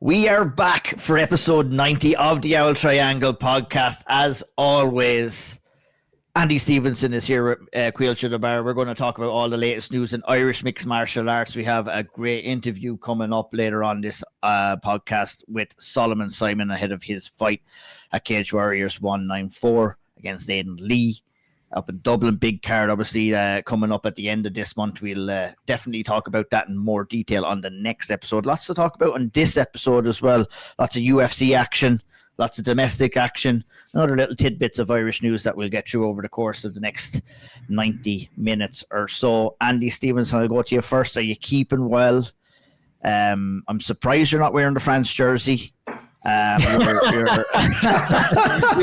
We are back for episode 90 of the Owl Triangle podcast. As always, Andy Stevenson is here with Caoilte the Barra. We're going to talk about all the latest news in Irish mixed martial arts. We have a great interview coming up later on this podcast with Solomon Simon ahead of his fight at Cage Warriors 194 against Aiden Lee up in Dublin. Big card, obviously, coming up at the end of this month. We'll definitely talk about that in more detail on the next episode. Lots to talk about on this episode as well. Lots of UFC action, lots of domestic action, and other little tidbits of Irish news that we'll get through over the course of the next 90 minutes or so. Andy Stevenson, I'll go to you first. Are you keeping well? I'm surprised you're not wearing the France jersey. You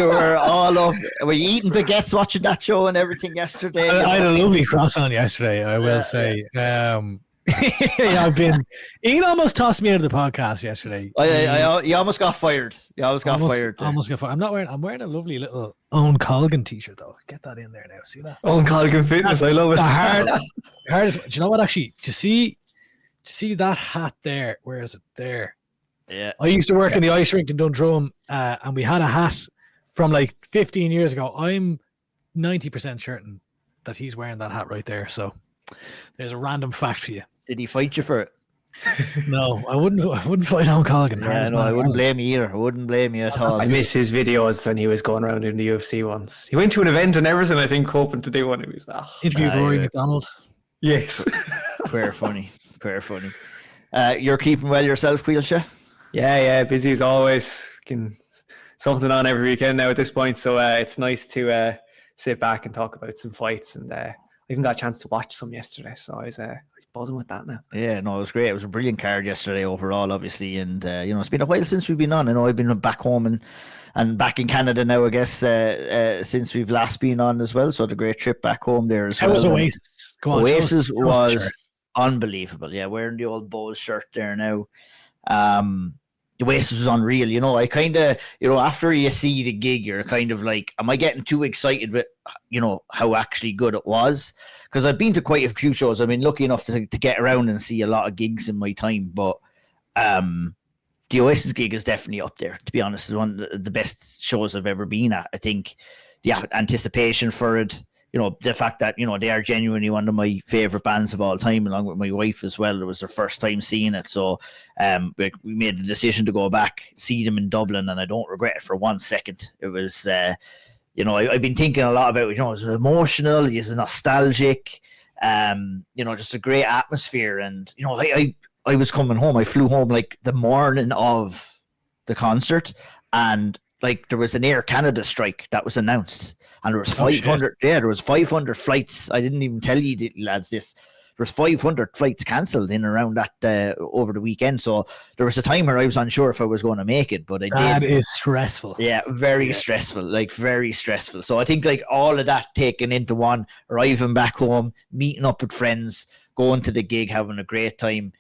were all up. Were you eating baguettes watching that show and everything yesterday? I had a lovely croissant yesterday, I will say. I've been. Ian almost tossed me out of the podcast yesterday. You almost got fired. Almost got fired. I'm wearing a lovely little Owen Colgan t-shirt though. Get that in there now. See that? Owen Colgan Fitness. I love it. The hardest. Do you know what? Actually, do you see that hat there? Where is it? There. Yeah. I used to work in the ice rink in Dundrum, and we had a hat from like 15 years ago. I'm 90% certain that he's wearing that hat right there. So there's a random fact for you. Did he fight you for it? No, I wouldn't fight Owen Colgan. Yeah, no, I wouldn't blame you either. I wouldn't blame you at all. I miss his videos when he was going around in the UFC once. He went to an event and everything, I think, hoping to do one. He was interviewed Rory McDonald. Yes. Very funny. You're keeping well yourself, Caoilte? Yeah, busy as always. Something on every weekend now at this point, so it's nice to sit back and talk about some fights. And I even got a chance to watch some yesterday, so I was buzzing with that now. Yeah, no, it was great. It was a brilliant card yesterday overall, obviously, and it's been a while since we've been on. I know I've been back home and back in Canada now, I guess, since we've last been on as well. So I had a great trip back home there as well. How was Oasis? Oasis was unbelievable. Yeah, wearing the old Bowls shirt there now. The Oasis was unreal. I kind of, after you see the gig, you're kind of like, am I getting too excited with, how actually good it was? Because I've been to quite a few shows. I've been lucky enough to get around and see a lot of gigs in my time. But the Oasis gig is definitely up there, to be honest. It's one of the best shows I've ever been at. I think the anticipation for it, the fact that, they are genuinely one of my favorite bands of all time, along with my wife as well. It was their first time seeing it. So we made the decision to go back, see them in Dublin, and I don't regret it for 1 second. It was, I've been thinking a lot about it. It was emotional, it was nostalgic, just a great atmosphere. And, I was coming home. I flew home like the morning of the concert, and like there was an Air Canada strike that was announced. And there was 500. There was 500 flights. I didn't even tell you lads this. There was 500 flights cancelled in and around that over the weekend. So there was a time where I was unsure if I was going to make it, but I did. That is stressful. Yeah, very stressful. Like very stressful. So I think like all of that taken into one, arriving back home, meeting up with friends, going to the gig, having a great time.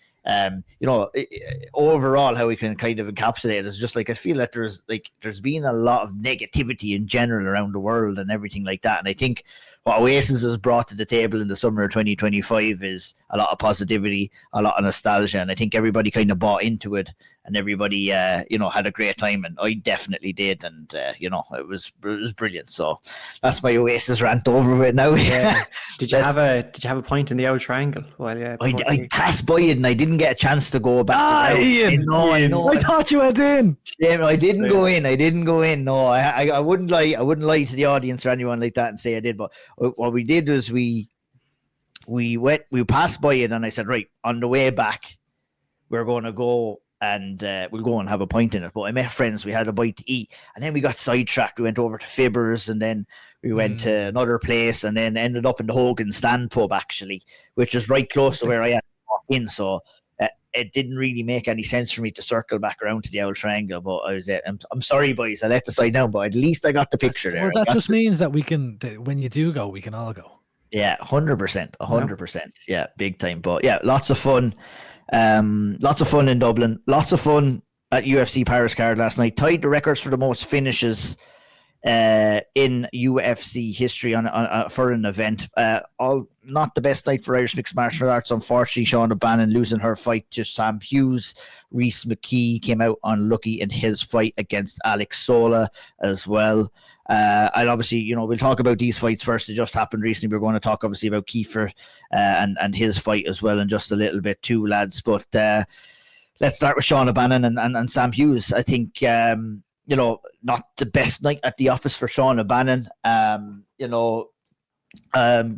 Overall, how we can kind of encapsulate it is just like I feel that there's been a lot of negativity in general around the world and everything like that, and I think what Oasis has brought to the table in the summer of 2025 is a lot of positivity, a lot of nostalgia, and I think everybody kind of bought into it, and everybody had a great time, and I definitely did, and it was brilliant. So that's my Oasis rant over with now. Yeah. Did you have a point in the Old Triangle? Well, I passed by it and I didn't get a chance to go back. Ian, I know. I thought you went in. Yeah, I didn't go in. No, I wouldn't lie. I wouldn't lie to the audience or anyone like that and say I did. But what we did was we passed by it, and I said, right, on the way back, we're going to go and we'll go and have a pint in it. But I met friends, we had a bite to eat, and then we got sidetracked. We went over to Fibbers, and then we went to another place, and then ended up in the Hogan Stand pub, actually, which is right close to where I had to walk in. So it didn't really make any sense for me to circle back around to the Old Triangle. But I was I'm sorry, boys, I let the side down, but at least I got the picture there. Well, that just means that we can, when you do go, we can all go. Yeah, 100%. Yeah, big time. But yeah, lots of fun. Lots of fun in Dublin. Lots of fun at UFC Paris card last night. Tied the records for the most finishes in UFC history for an event. All not the best night for Irish mixed martial arts. Unfortunately, Shauna Bannon losing her fight to Sam Hughes. Rhys McKee came out unlucky in his fight against Alex Sola as well. And obviously, we'll talk about these fights first. It just happened recently. We're going to talk obviously about Kiefer and his fight as well in just a little bit too, lads. But let's start with Shauna Bannon and Sam Hughes. I think not the best night at the office for Shauna Bannon.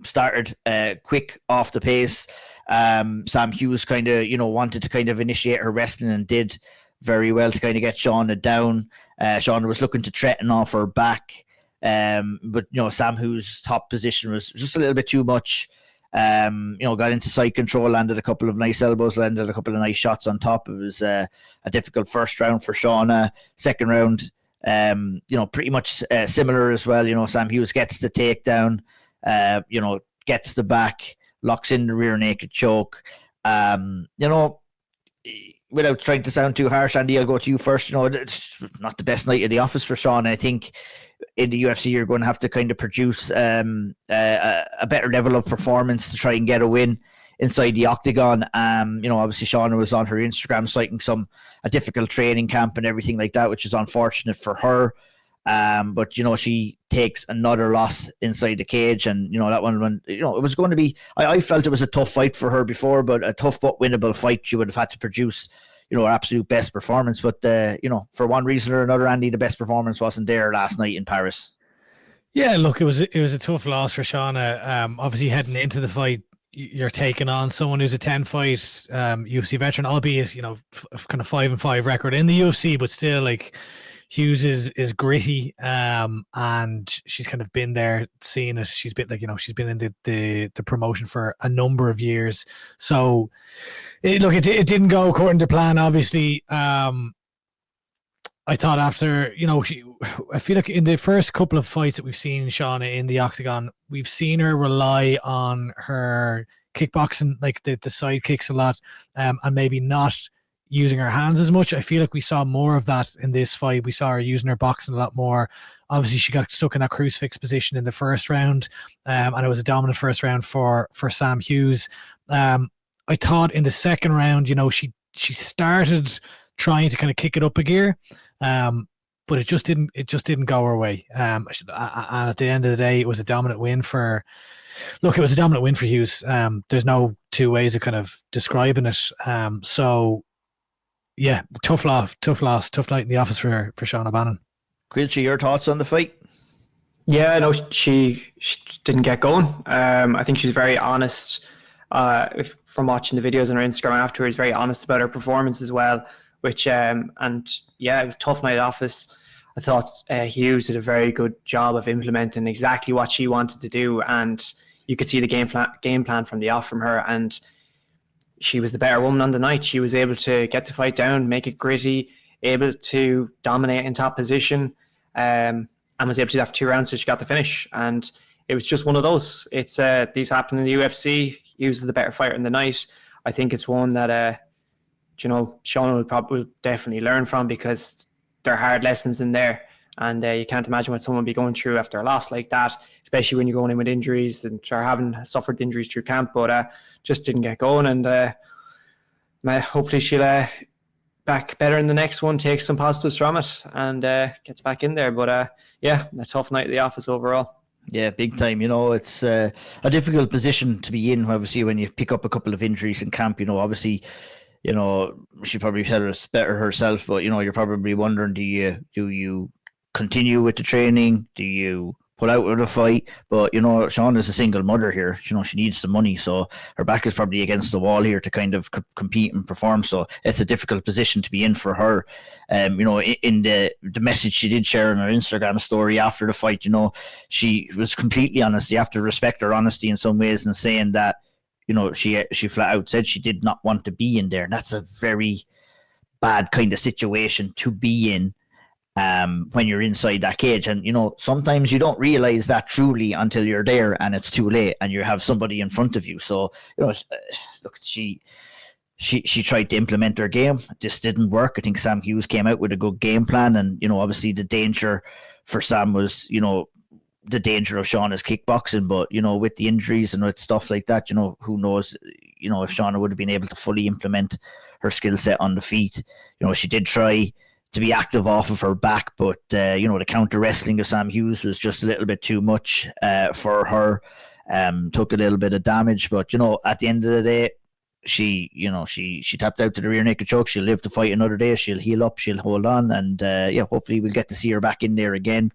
Started quick off the pace. Sam Hughes kind of, wanted to kind of initiate her wrestling and did very well to kind of get Shauna down. Shauna was looking to threaten off her back. But, Sam Hughes' top position was just a little bit too much. Got into side control, landed a couple of nice elbows, landed a couple of nice shots on top. It was a difficult first round for Shauna. Second round, pretty much similar as well. Sam Hughes gets the takedown, gets the back, locks in the rear naked choke. Without trying to sound too harsh, Andy, I'll go to you first. It's not the best night of the office for Shauna. I think in the UFC, you're going to have to kind of produce a better level of performance to try and get a win inside the octagon. Obviously Shauna was on her Instagram citing a difficult training camp and everything like that, which is unfortunate for her. But she takes another loss inside the cage, and that one when it was going to be. I felt it was a tough fight for her before, but a tough but winnable fight. She would have had to produce her absolute best performance. But for one reason or another, Andy, the best performance wasn't there last night in Paris. Yeah, look, it was a tough loss for Shauna. Obviously, heading into the fight, you're taking on someone who's a 10-fight UFC veteran, albeit kind of 5-5 record in the UFC, but still like. Hughes is gritty, and she's kind of been there, seeing it. She's been she's been in the promotion for a number of years. So, it didn't go according to plan. Obviously, I thought after I feel like in the first couple of fights that we've seen Shauna in the octagon, we've seen her rely on her kickboxing, like the side kicks a lot, and maybe not using her hands as much. I feel like we saw more of that in this fight. We saw her using her boxing a lot more. Obviously, she got stuck in that crucifix position in the first round, and it was a dominant first round for Sam Hughes. I thought in the second round, she started trying to kind of kick it up a gear, but it just didn't go her way. And at the end of the day, it was a dominant win for. Look, it was a dominant win for Hughes. There's no two ways of kind of describing it. So. Yeah, tough night in the office for Shauna Bannon. Caoilte, your thoughts on the fight? Yeah, no, she didn't get going. I think she's very honest. From watching the videos on her Instagram afterwards, very honest about her performance as well. Which it was a tough night office. I thought Hughes did a very good job of implementing exactly what she wanted to do, and you could see the game plan from the off from her. And she was the better woman on the night. She was able to get the fight down, make it gritty, able to dominate in top position, and was able to do that for 2 rounds, so she got the finish. And it was just one of those. It's these happen in the UFC. Hughes is the better fighter in the night. I think it's one that Shauna will probably definitely learn from, because there are hard lessons in there, and you can't imagine what someone would be going through after a loss like that, especially when you're going in with injuries and are having suffered injuries through camp, but just didn't get going. And hopefully she'll back better in the next one, take some positives from it, and gets back in there. But a tough night at the office overall. Yeah, big time. It's a difficult position to be in, obviously, when you pick up a couple of injuries in camp. Obviously, she probably said it better herself, but you're probably wondering, do you continue with the training? Do you pull out of the fight? But Shauna is a single mother here. She needs the money, so her back is probably against the wall here to kind of compete and perform. So it's a difficult position to be in for her. In the message she did share on her Instagram story after the fight, she was completely honest. You have to respect her honesty in some ways, and saying that she flat out said she did not want to be in there, and that's a very bad kind of situation to be in. When you're inside that cage, and sometimes you don't realize that truly until you're there and it's too late and you have somebody in front of you. So look, she she tried to implement her game. It just didn't work. I think Sam Hughes came out with a good game plan, and obviously the danger for Sam was the danger of Shauna's kickboxing, but with the injuries and with stuff like that, who knows, if Shauna would have been able to fully implement her skill set on the feet. She did try to be active off of her back, but the counter wrestling of Sam Hughes was just a little bit too much for her. Took a little bit of damage, but at the end of the day, she tapped out to the rear naked choke. She'll live to fight another day. She'll heal up, she'll hold on, and hopefully we'll get to see her back in there again,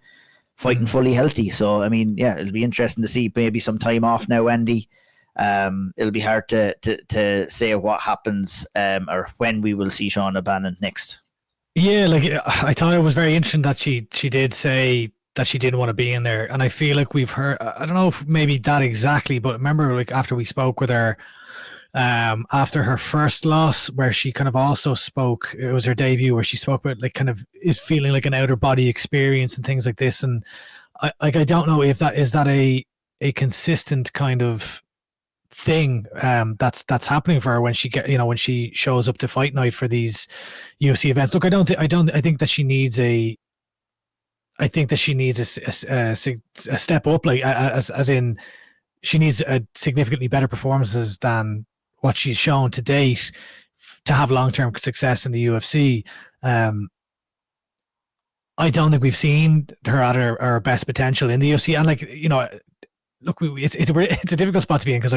fighting fully healthy. So it'll be interesting to see. Maybe some time off now, Andy. It'll be hard to say what happens or when we will see Shauna Bannon next. Yeah, I thought it was very interesting that she did say that she didn't want to be in there, and I feel like we've heard, I don't know if maybe that exactly, but remember after we spoke with her after her first loss, where she kind of also spoke, it was her debut, where she spoke about kind of it feeling like an outer body experience and things like this, and I don't know if that is a consistent kind of thing that's happening for her when she when she shows up to fight night for these UFC events. Look, I think that she needs a step up, as in she needs a significantly better performances than what she's shown to date to have long-term success in the UFC. I don't think we've seen her at her best potential in the UFC, and look, it's a difficult spot to be in, because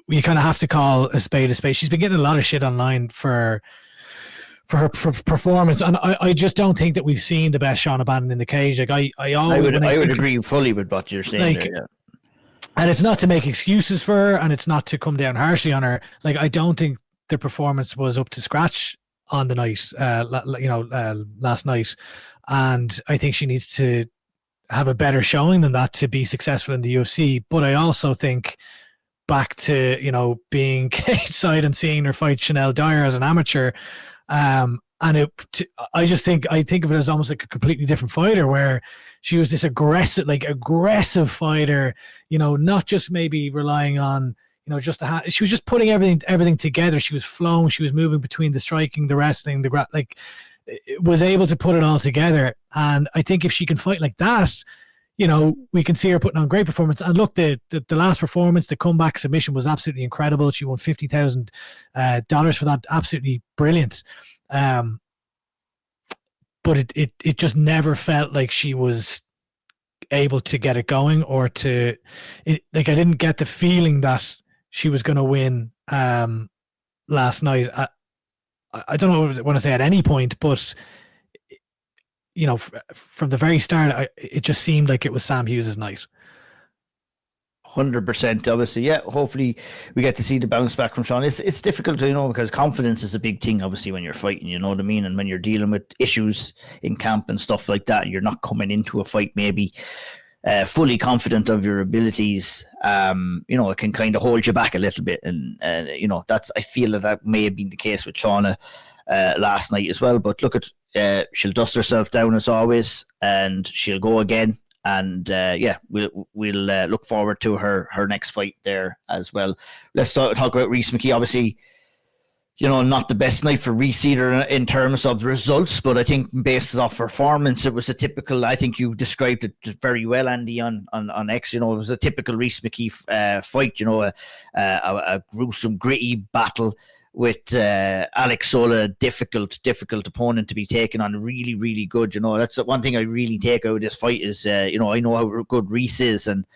we kind of have to call a spade a spade. She's been getting a lot of shit online for her performance, and I just don't think that we've seen the best Shauna Bannon in the cage. I would agree fully with what you're saying there, yeah. And it's not to make excuses for her, and it's not to come down harshly on her. I don't think the performance was up to scratch on the night, last night, and I think she needs to have a better showing than that to be successful in the UFC. But I also think, back to being cage side and seeing her fight Chanel Dyer as an amateur, I think of it as almost like a completely different fighter, where she was this aggressive fighter, not just maybe relying on she was just putting everything together. She was flowing, she was moving between the striking, the wrestling, was able to put it all together. And I think if she can fight like that, we can see her putting on great performance. And look, the last performance, the comeback submission, was absolutely incredible. She won $50,000 for that. Absolutely brilliant. But it just never felt like she was able to get it going, or I didn't get the feeling that she was going to win last night. I don't know what I want to say at any point, but from the very start, it just seemed like it was Sam Hughes' night. 100%, obviously, yeah. Hopefully, we get to see the bounce back from Sean. It's difficult, because confidence is a big thing, obviously, when you're fighting. You know what I mean? And when you're dealing with issues in camp and stuff like that, you're not coming into a fight maybe fully confident of your abilities. It can kind of hold you back a little bit, and I feel that may have been the case with Shauna last night as well. But look she'll dust herself down as always, and she'll go again. And we'll look forward to her next fight there as well. Let's talk about Rhys McKee. Obviously, not the best night for Rhys either in terms of results, but I think based off performance, it was a typical. I think you described it very well, Andy, on X. It was a typical Rhys McKee fight. A gruesome, gritty battle with Alex Sola, difficult opponent to be taken on. Really, really good. That's the one thing I really take out of this fight is, I know how good Rhys is, and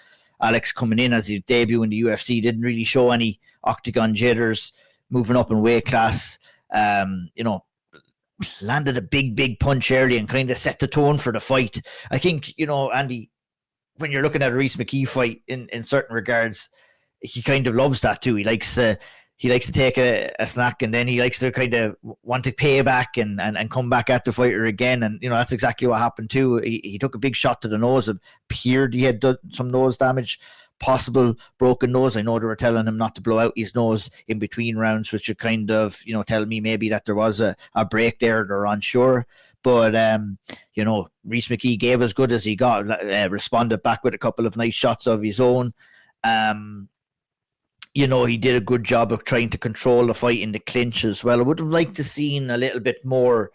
Alex coming in as his debut in the UFC didn't really show any octagon jitters, moving up in weight class. Landed a big punch early and kind of set the tone for the fight. I think, Andy, when you're looking at a Rhys McKee fight in certain regards, he kind of loves that too. He likes to take a snack, and then he likes to kind of want to pay back and come back at the fighter again. And, that's exactly what happened too. He took a big shot to the nose. It appeared he had done some nose damage, possible broken nose. I know they were telling him not to blow out his nose in between rounds, which would kind of, tell me maybe that there was a break there. They're unsure. But, Rhys McKee gave as good as he got, responded back with a couple of nice shots of his own. he did a good job of trying to control the fight in the clinch as well. I would have liked to seen a little bit more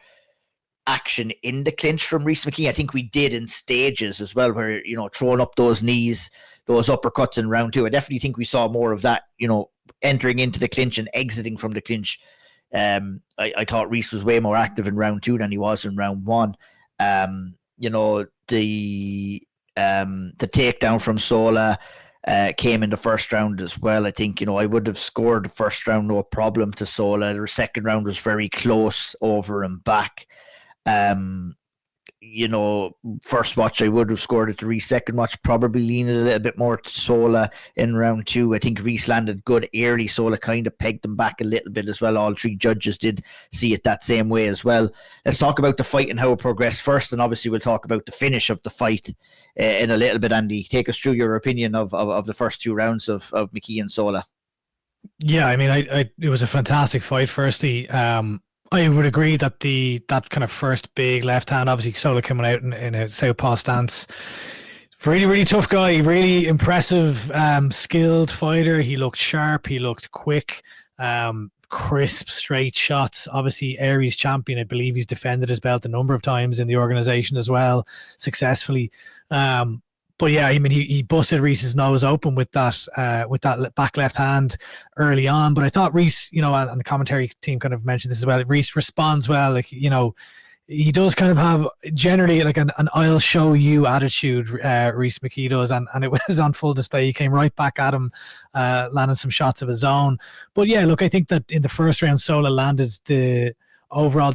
action in the clinch from Rhys McKee. I think we did in stages as well, where, throwing up those knees, those uppercuts in round 2. I definitely think we saw more of that, entering into the clinch and exiting from the clinch. I thought Rhys was way more active in round 2 than he was in round 1. The takedown from Sola came in the first round as well. I think, I would have scored the first round no problem to Sola. The second round was very close over and back. First watch I would have scored it to Rhys. Second watch probably leaning a little bit more to Sola in round 2. I think Rhys landed good early. Sola kind of pegged them back a little bit as well. All 3 judges did see it that same way as well. Let's talk about the fight and how it progressed first, and obviously we'll talk about the finish of the fight in a little bit. Andy, take us through your opinion of the first 2 rounds of McKee and Sola. Yeah, I mean, it was a fantastic fight. Firstly, I would agree that that kind of first big left hand, obviously Sola coming out in a southpaw stance. Really, really tough guy, really impressive, skilled fighter. He looked sharp, he looked quick, crisp, straight shots. Obviously, Aries champion. I believe he's defended his belt a number of times in the organization as well, successfully. But yeah, I mean, he busted Rhys's nose open with that back left hand early on. But I thought Rhys, and the commentary team kind of mentioned this as well. Rhys responds well. Like, he does kind of have generally like an I'll show you attitude. Rhys McKee does, and it was on full display. He came right back at him, landing some shots of his own. But yeah, look, I think that in the first round, Sola landed the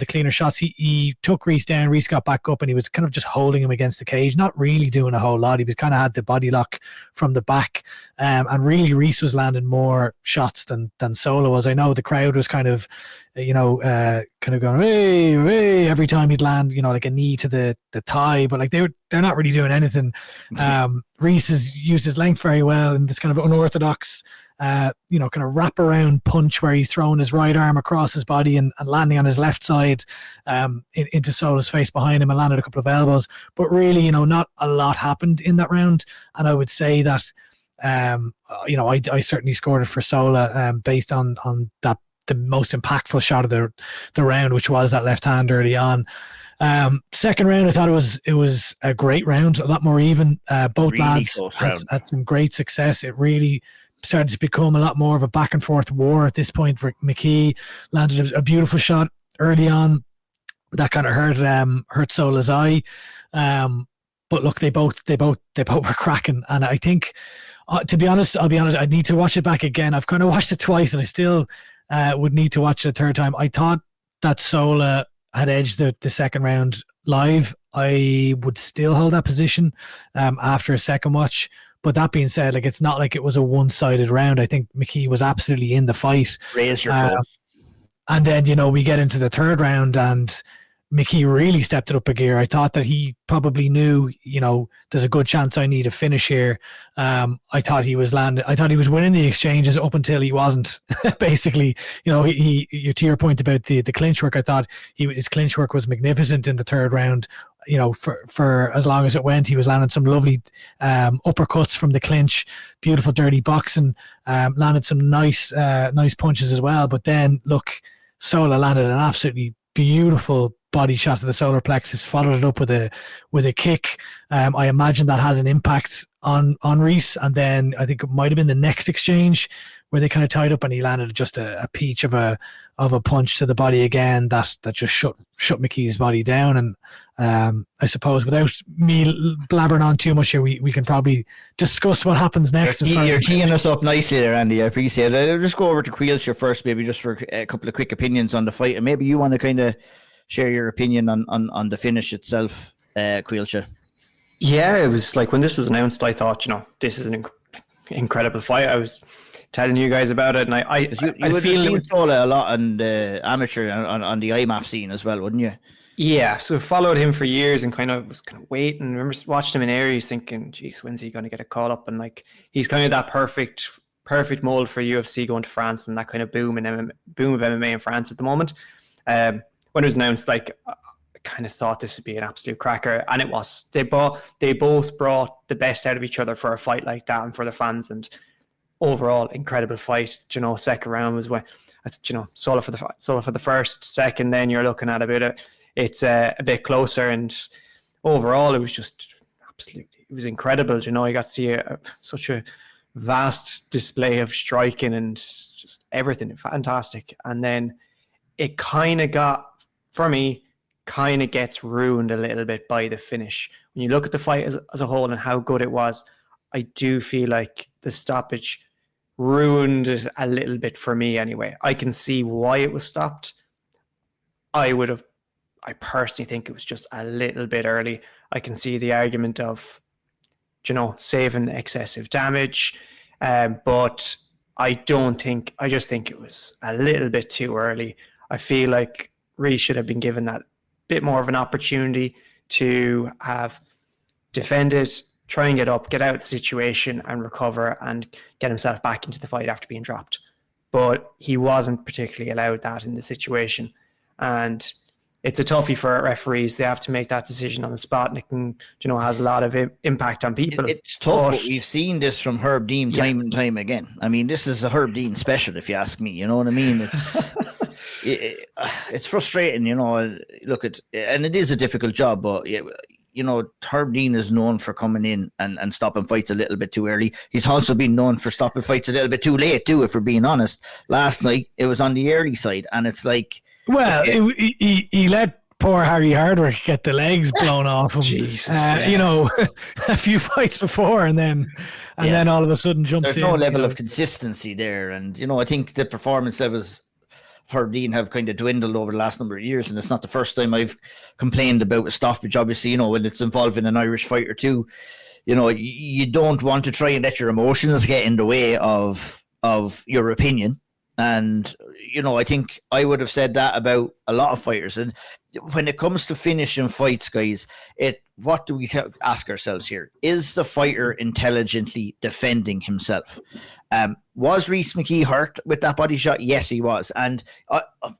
cleaner shots. He took Rhys down. Rhys got back up, and he was kind of just holding him against the cage, not really doing a whole lot. He was kind of had the body lock from the back, and really Rhys was landing more shots than Sola was. I know the crowd was kind of, kind of going hey every time he'd land, like a knee to the thigh, but like they're not really doing anything. Rhys has used his length very well in this kind of unorthodox kind of wrap around punch where he's throwing his right arm across his body and landing on his left side into Sola's face behind him, and landed a couple of elbows. But really, not a lot happened in that round. And I would say that, I certainly scored it for Sola based on that, the most impactful shot of the round, which was that left hand early on. Second round, I thought it was a great round, a lot more even. Both really lads had some great success. It really started to become a lot more of a back and forth war at this point. McKee landed a beautiful shot early on that kind of hurt Sola's eye. But look, they both were cracking, and I think, to be honest, I'd need to watch it back again. I've kind of watched it twice, and I still would need to watch it a third time. I thought that Sola had edged the second round live. I would still hold that position after a second watch. But that being said, like, it's not like it was a one-sided round. I think McKee was absolutely in the fight. Raise your toes. And then, we get into the third round, and McKee really stepped it up a gear. I thought that he probably knew, there's a good chance I need a finish here. I thought he was winning the exchanges up until he wasn't. Basically, he to your point about the clinch work, I thought his clinch work was magnificent in the third round. For as long as it went, he was landing some lovely uppercuts from the clinch, beautiful dirty boxing, landed some nice punches as well. But then, look, Sola landed an absolutely beautiful body shot to the solar plexus, followed it up with a kick. I imagine that has an impact on Rhys, and then I think it might have been the next exchange where they kind of tied up, and he landed just a peach of a punch to the body again that just shut McKee's body down. And I suppose without me blabbering on too much here, we can probably discuss what happens next. You're teeing us up nicely there, Andy. I appreciate it. I'll just go over to Caoilte first, maybe just for a couple of quick opinions on the fight, and maybe you want to kind of share your opinion on the finish itself, Caoilte. Yeah, it was like when this was announced, I thought, this is an incredible fight. I was telling you guys about it, and I feel seen Sola a lot on the amateur on the IMAF scene as well, wouldn't you? Yeah, so followed him for years and was kind of waiting. I remember watching him in Aries thinking, geez, when's he going to get a call up? And like, he's kind of that perfect mold for UFC going to France and that kind of boom of MMA in France at the moment. When it was announced, like, I kind of thought this would be an absolute cracker, and it was. They both brought the best out of each other for a fight like that and for the fans, and overall incredible fight. You know, second round was when, you know, Sola for the first, second, then you're looking at it's a bit closer, and overall it was just absolutely, it was incredible. You know, you got to see such a vast display of striking and just everything, fantastic. And then it kind of gets ruined a little bit by the finish. When you look at the fight as a whole and how good it was, I do feel like the stoppage ruined it a little bit for me anyway. I can see why it was stopped. I personally think it was just a little bit early. I can see the argument of, you know, saving excessive damage, but I just think it was a little bit too early. I feel like Rhys should have been given that bit more of an opportunity to have defended, try and get up, get out of the situation and recover and get himself back into the fight after being dropped. But he wasn't particularly allowed that in the situation. And it's a toughie for referees. They have to make that decision on the spot, and it can, you know, has a lot of impact on people. It's tough, but we've seen this from Herb Dean time and time again. I mean, this is a Herb Dean special, if you ask me. You know what I mean? It's it's frustrating, you know. Look, and it is a difficult job, but you know, Herb Dean is known for coming in and stopping fights a little bit too early. He's also been known for stopping fights a little bit too late too, if we're being honest. Last night, it was on the early side, and it's like... Well, he let poor Harry Hardwick get the legs blown off him, you know, a few fights before, and then all of a sudden jumps in. There's no level of consistency there, and, you know, I think the performance levels for Dean have kind of dwindled over the last number of years, and it's not the first time I've complained about a stoppage. Obviously, you know, when it's involving an Irish fighter too, you know, you don't want to try and let your emotions get in the way of your opinion. And, you know, I think I would have said that about a lot of fighters. And when it comes to finishing fights, guys, what do we ask ourselves here? Is the fighter intelligently defending himself? Was Rhys McKee hurt with that body shot? Yes, he was. And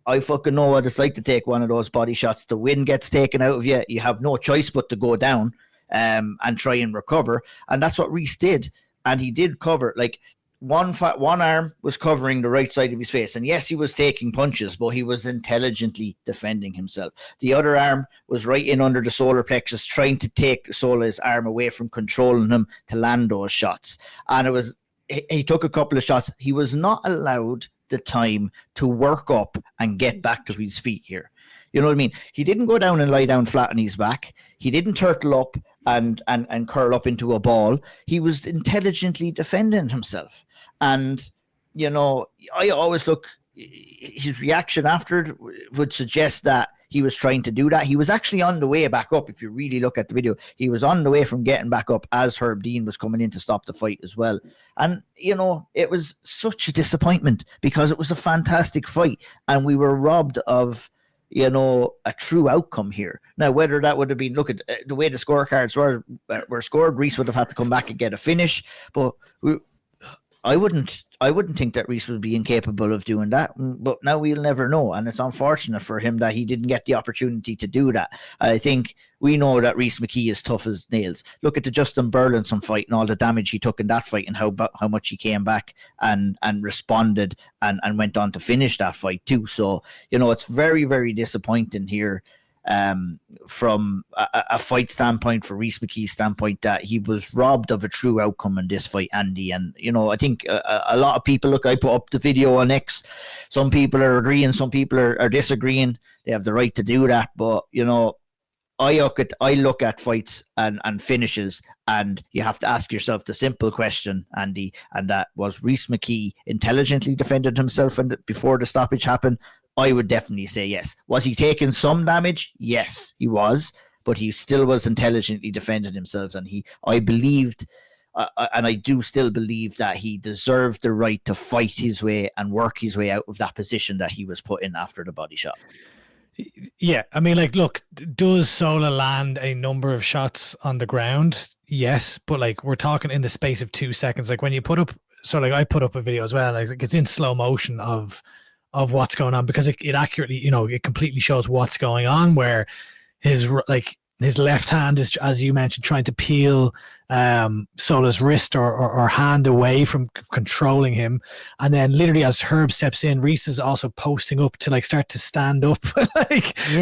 I fucking know what it's like to take one of those body shots. The wind gets taken out of you. You have no choice but to go down and try and recover. And that's what Rhys did. And he did cover, like, one arm was covering the right side of his face. And yes, he was taking punches, but he was intelligently defending himself. The other arm was right in under the solar plexus, trying to take Sola's arm away from controlling him to land those shots. And he took a couple of shots. He was not allowed the time to work up and get back to his feet here. You know what I mean? He didn't go down and lie down flat on his back. He didn't turtle up and curl up into a ball. He was intelligently defending himself. And, you know, I always look, his reaction after it would suggest that he was trying to do that. He was actually on the way back up. If you really look at the video, he was on the way from getting back up as Herb Dean was coming in to stop the fight as well. And, you know, it was such a disappointment because it was a fantastic fight and we were robbed of, you know, a true outcome here. Now, whether that would have been, look at the way the scorecards were scored, Rhys would have had to come back and get a finish, but I wouldn't think that Rhys would be incapable of doing that, but now we'll never know. And it's unfortunate for him that he didn't get the opportunity to do that. I think we know that Rhys McKee is tough as nails. Look at the Justin Burlinson fight and all the damage he took in that fight and how much he came back and responded and went on to finish that fight too. So, you know, it's very, very disappointing here from a fight standpoint, for Rhys McKee's standpoint, that he was robbed of a true outcome in this fight, Andy. And, you know, I think a lot of people, look, I put up the video on X. Some people are agreeing, some people are disagreeing. They have the right to do that. But, you know, I look at fights and finishes, and you have to ask yourself the simple question, Andy, and that was Rhys McKee intelligently defended himself before the stoppage happened? I would definitely say yes. Was he taking some damage? Yes, he was, but he still was intelligently defending himself, and I believed, and I do still believe, that he deserved the right to fight his way and work his way out of that position that he was put in after the body shot. Yeah, I mean, like, look, does Sola land a number of shots on the ground? Yes, but like, we're talking in the space of 2 seconds. Like, when you put up, so like I put up a video as well, like it's in slow motion of what's going on, because it accurately, you know, it completely shows what's going on, where his, like, his left hand is, as you mentioned, trying to peel Sola's wrist or hand away from controlling him. And then literally as Herb steps in, Rhys is also posting up to like start to stand up.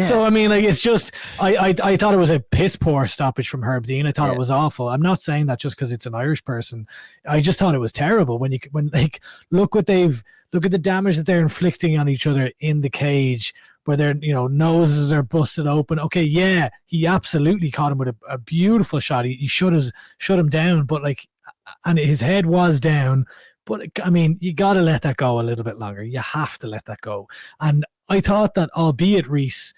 So I mean, like, it's just I thought it was a piss poor stoppage from Herb Dean. I thought it was awful. I'm not saying that just because it's an Irish person. I just thought it was terrible when look at the damage that they're inflicting on each other in the cage, where their noses are busted open. Okay, yeah, he absolutely caught him with a beautiful shot. He should have shut him down, but and his head was down. But I mean, you got to let that go a little bit longer. You have to let that go. And I thought that, albeit Rhys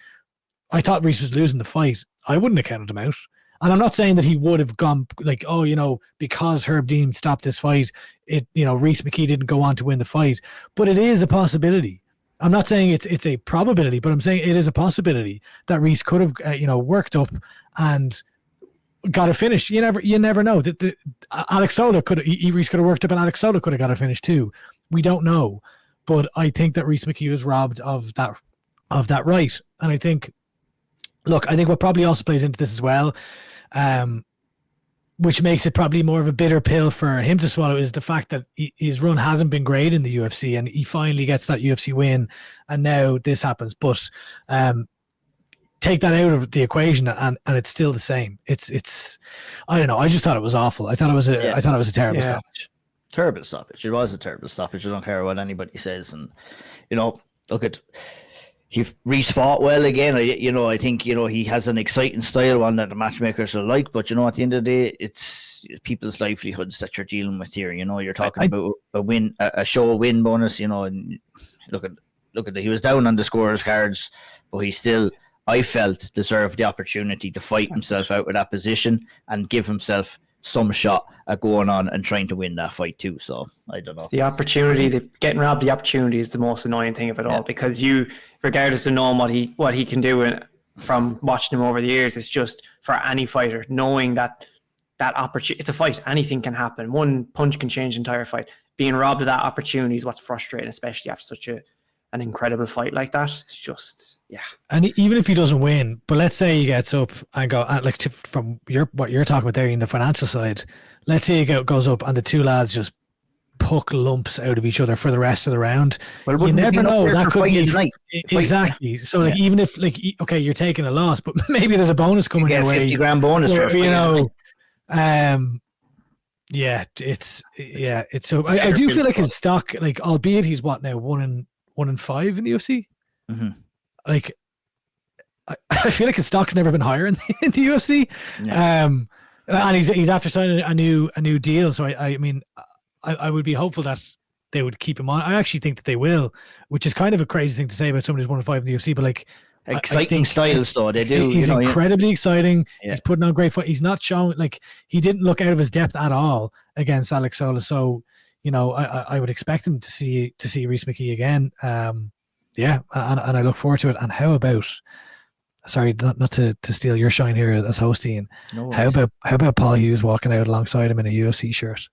was losing the fight, I wouldn't have counted him out. And I'm not saying that he would have gone because Herb Dean stopped this fight, Rhys McKee didn't go on to win the fight. But it is a possibility. I'm not saying it's a probability, but I'm saying it is a possibility that Rhys could have worked up and got a finish. You never know. Alex Sola Rhys could have worked up, and Alex Sola could have got a finish too. We don't know, but I think that Rhys McKee was robbed of that right. And I think what probably also plays into this as well, which makes it probably more of a bitter pill for him to swallow, is the fact that his run hasn't been great in the UFC, and he finally gets that UFC win, and now this happens. But take that out of the equation, and it's still the same. It's I don't know. I just thought it was awful. I thought it was a terrible stoppage. Terrible stoppage. It was a terrible stoppage. I don't care what anybody says, and look at. Rhys fought well again. I think he has an exciting style, one that the matchmakers will like. But at the end of the day, it's people's livelihoods that you're dealing with here. You're talking about a win, a show win bonus. And look at he was down on the scorers cards, but he still, I felt, deserved the opportunity to fight himself out of that position and give himself some shot at going on and trying to win that fight too. So I don't know. It's the opportunity, getting robbed the opportunity is the most annoying thing of it all, because you, regardless of knowing what he can do from watching him over the years, it's just for any fighter knowing that opportunity, it's a fight, anything can happen. One punch can change the entire fight. Being robbed of that opportunity is what's frustrating, especially after such an incredible fight like that. It's just, And even if he doesn't win, but let's say he gets up and from what you're talking about there in the financial side, let's say he goes up and the two lads just puck lumps out of each other for the rest of the round. Well, you never know. That could be exactly. So even if you're taking a loss, but maybe there's a bonus coming your way. $50,000 bonus for a fight. It's so. I do feel like his stock, albeit he's what now 1-5 in the UFC. Mm-hmm. I feel like his stock's never been higher in the UFC. Yeah. And he's after signing a new deal. So I mean, I would be hopeful that they would keep him on. I actually think that they will, which is kind of a crazy thing to say about somebody who's 1-5 in the UFC, but exciting styles though they do. He's incredibly exciting. Yeah. He's putting on great fight. He's not showing he didn't look out of his depth at all against Alex Sola. So I would expect him to see Rhys McKee again. And I look forward to it. And how about? Sorry, not to steal your shine here as host, Ian. No how about Paul Hughes walking out alongside him in a UFC shirt?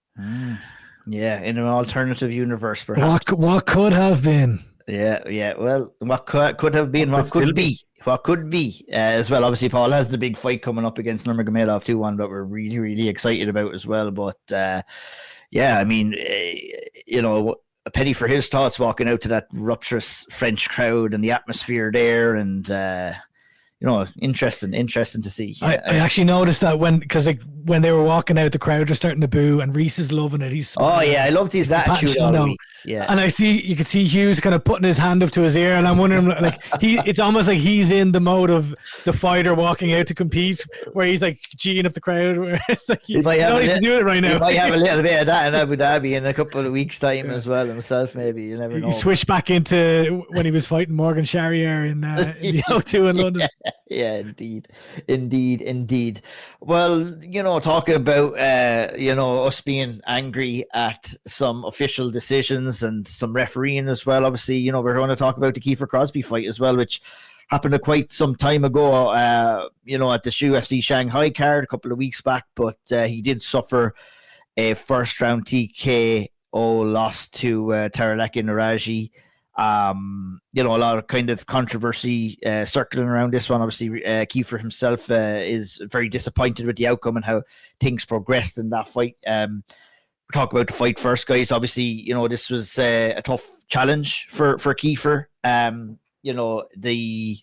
Yeah, in an alternative universe, perhaps. What could have been? Yeah. Well, what could have been? What could be as well? Obviously, Paul has the big fight coming up against Nurmagomedov 2-1 that we're really, really excited about as well. But I mean, a penny for his thoughts walking out to that rupturous French crowd and the atmosphere there, and interesting to see. I actually noticed that when they were walking out, the crowd are starting to boo, and Rhys is loving it. He's smiling. I loved his attitude all the week. Yeah, and you could see Hughes kind of putting his hand up to his ear, and I'm wondering, it's almost like he's in the mode of the fighter walking out to compete, where he's G'ing up the crowd. Where it's he might have to do it right now. He might have a little bit of that in Abu Dhabi in a couple of weeks' time as well himself. Maybe you never know. He switched back into when he was fighting Morgan Charrier in the O2 in London. Yeah, indeed. Well, talking about us being angry at some official decisions and some refereeing as well. Obviously, we're going to talk about the Kiefer Crosbie fight as well, which happened quite some time ago. At the UFC Shanghai card a couple of weeks back, but he did suffer a first round TKO loss to Taraleki Naraji. You know, a lot of kind of controversy circling around this one. Obviously, Kiefer himself is very disappointed with the outcome and how things progressed in that fight. We'll talk about the fight first, guys. Obviously, you know, this was a tough challenge for Kiefer. You know, the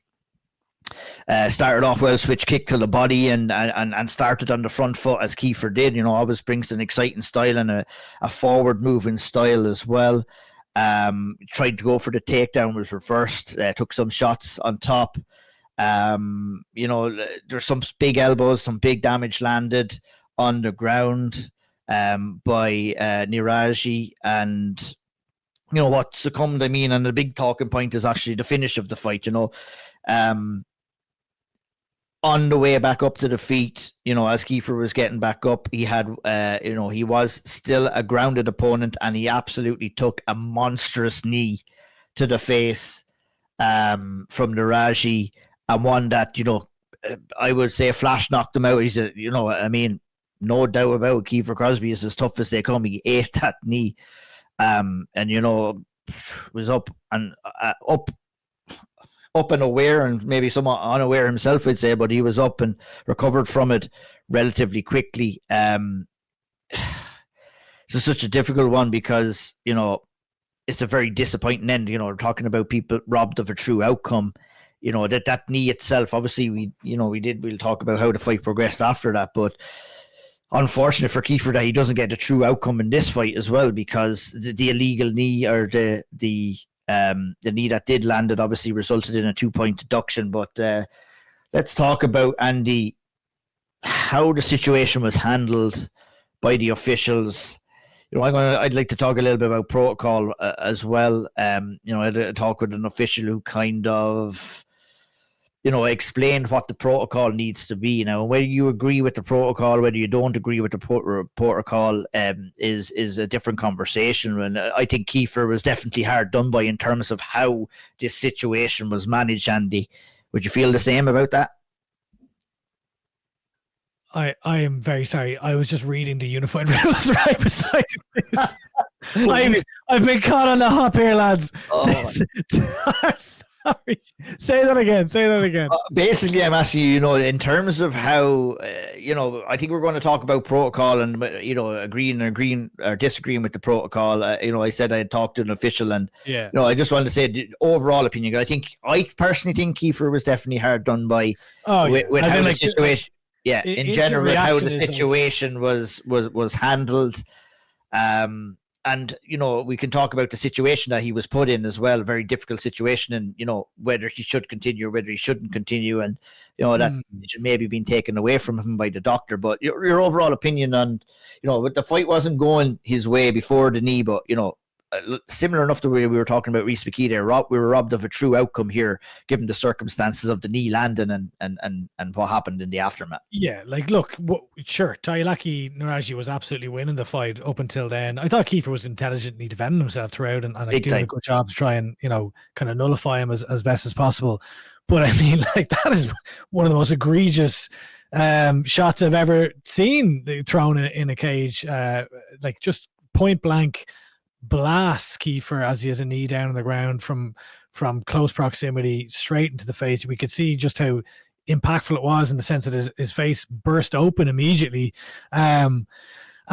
started off well, switch kick to the body and started on the front foot as Kiefer did. You know, always brings an exciting style and a forward moving style as well. Tried to go for the takedown, was reversed, took some shots on top. You know, there's some big elbows, some big damage landed on the ground by Niraji, and you know what succumbed. I mean, and the big talking point is actually the finish of the fight. You know, on the way back up to the feet, you know, as Kiefer was getting back up, he had, you know, he was still a grounded opponent, and he absolutely took a monstrous knee to the face from Niraji, and one that, you know, I would say flash knocked him out. He's a, you know, I mean, no doubt about it, Kiefer Crosbie is as tough as they come. He ate that knee, and you know, was up and up and aware, and maybe somewhat unaware himself, I'd say, but he was up and recovered from it relatively quickly. It's such a difficult one because, you know, it's a very disappointing end. You know, we're talking about people robbed of a true outcome. You know, that knee itself, obviously, we'll talk about how the fight progressed after that, but unfortunate for Kiefer that he doesn't get the true outcome in this fight as well, because the illegal knee, or the knee that did land, it obviously resulted in a 2-point deduction. But let's talk about, Andy, how the situation was handled by the officials. You know, I'd like to talk a little bit about protocol as well. You know, I had a talk with an official who kind of, you know, explained what the protocol needs to be. Now, whether you agree with the protocol, whether you don't agree with the protocol, is a different conversation. And I think Kiefer was definitely hard done by in terms of how this situation was managed. Andy, would you feel the same about that? I am very sorry. I was just reading the unified rules right beside this. I've been caught on the hop here, lads. Oh. Sorry. Say that again. Basically, I'm asking you, you know, in terms of how, you know, I think we're going to talk about protocol and, you know, agreeing or disagreeing with the protocol. You know, I said I had talked to an official, and, yeah, you know, I just wanted to say the overall opinion. I personally think Kiefer was definitely hard done by with how the situation. Yeah, in general, with how the situation was handled. And, you know, we can talk about the situation that he was put in as well, a very difficult situation, and, you know, whether he should continue or whether he shouldn't continue, and, you know, that should maybe been taken away from him by the doctor. But your overall opinion on, you know, the fight wasn't going his way before the knee, but, you know, similar enough to the way we were talking about Rhys McKee there, we were robbed of a true outcome here, given the circumstances of the knee landing and what happened in the aftermath. Yeah, like, look, sure, Tailaki Niraji was absolutely winning the fight up until then. I thought Kiefer was intelligently defending himself throughout and doing a good job to try and, you know, kind of nullify him as best as possible. But I mean, like, that is one of the most egregious shots I've ever seen thrown in a cage. Like, just point blank blasts Kiefer as he has a knee down on the ground from close proximity straight into the face. We could see just how impactful it was in the sense that his face burst open immediately. And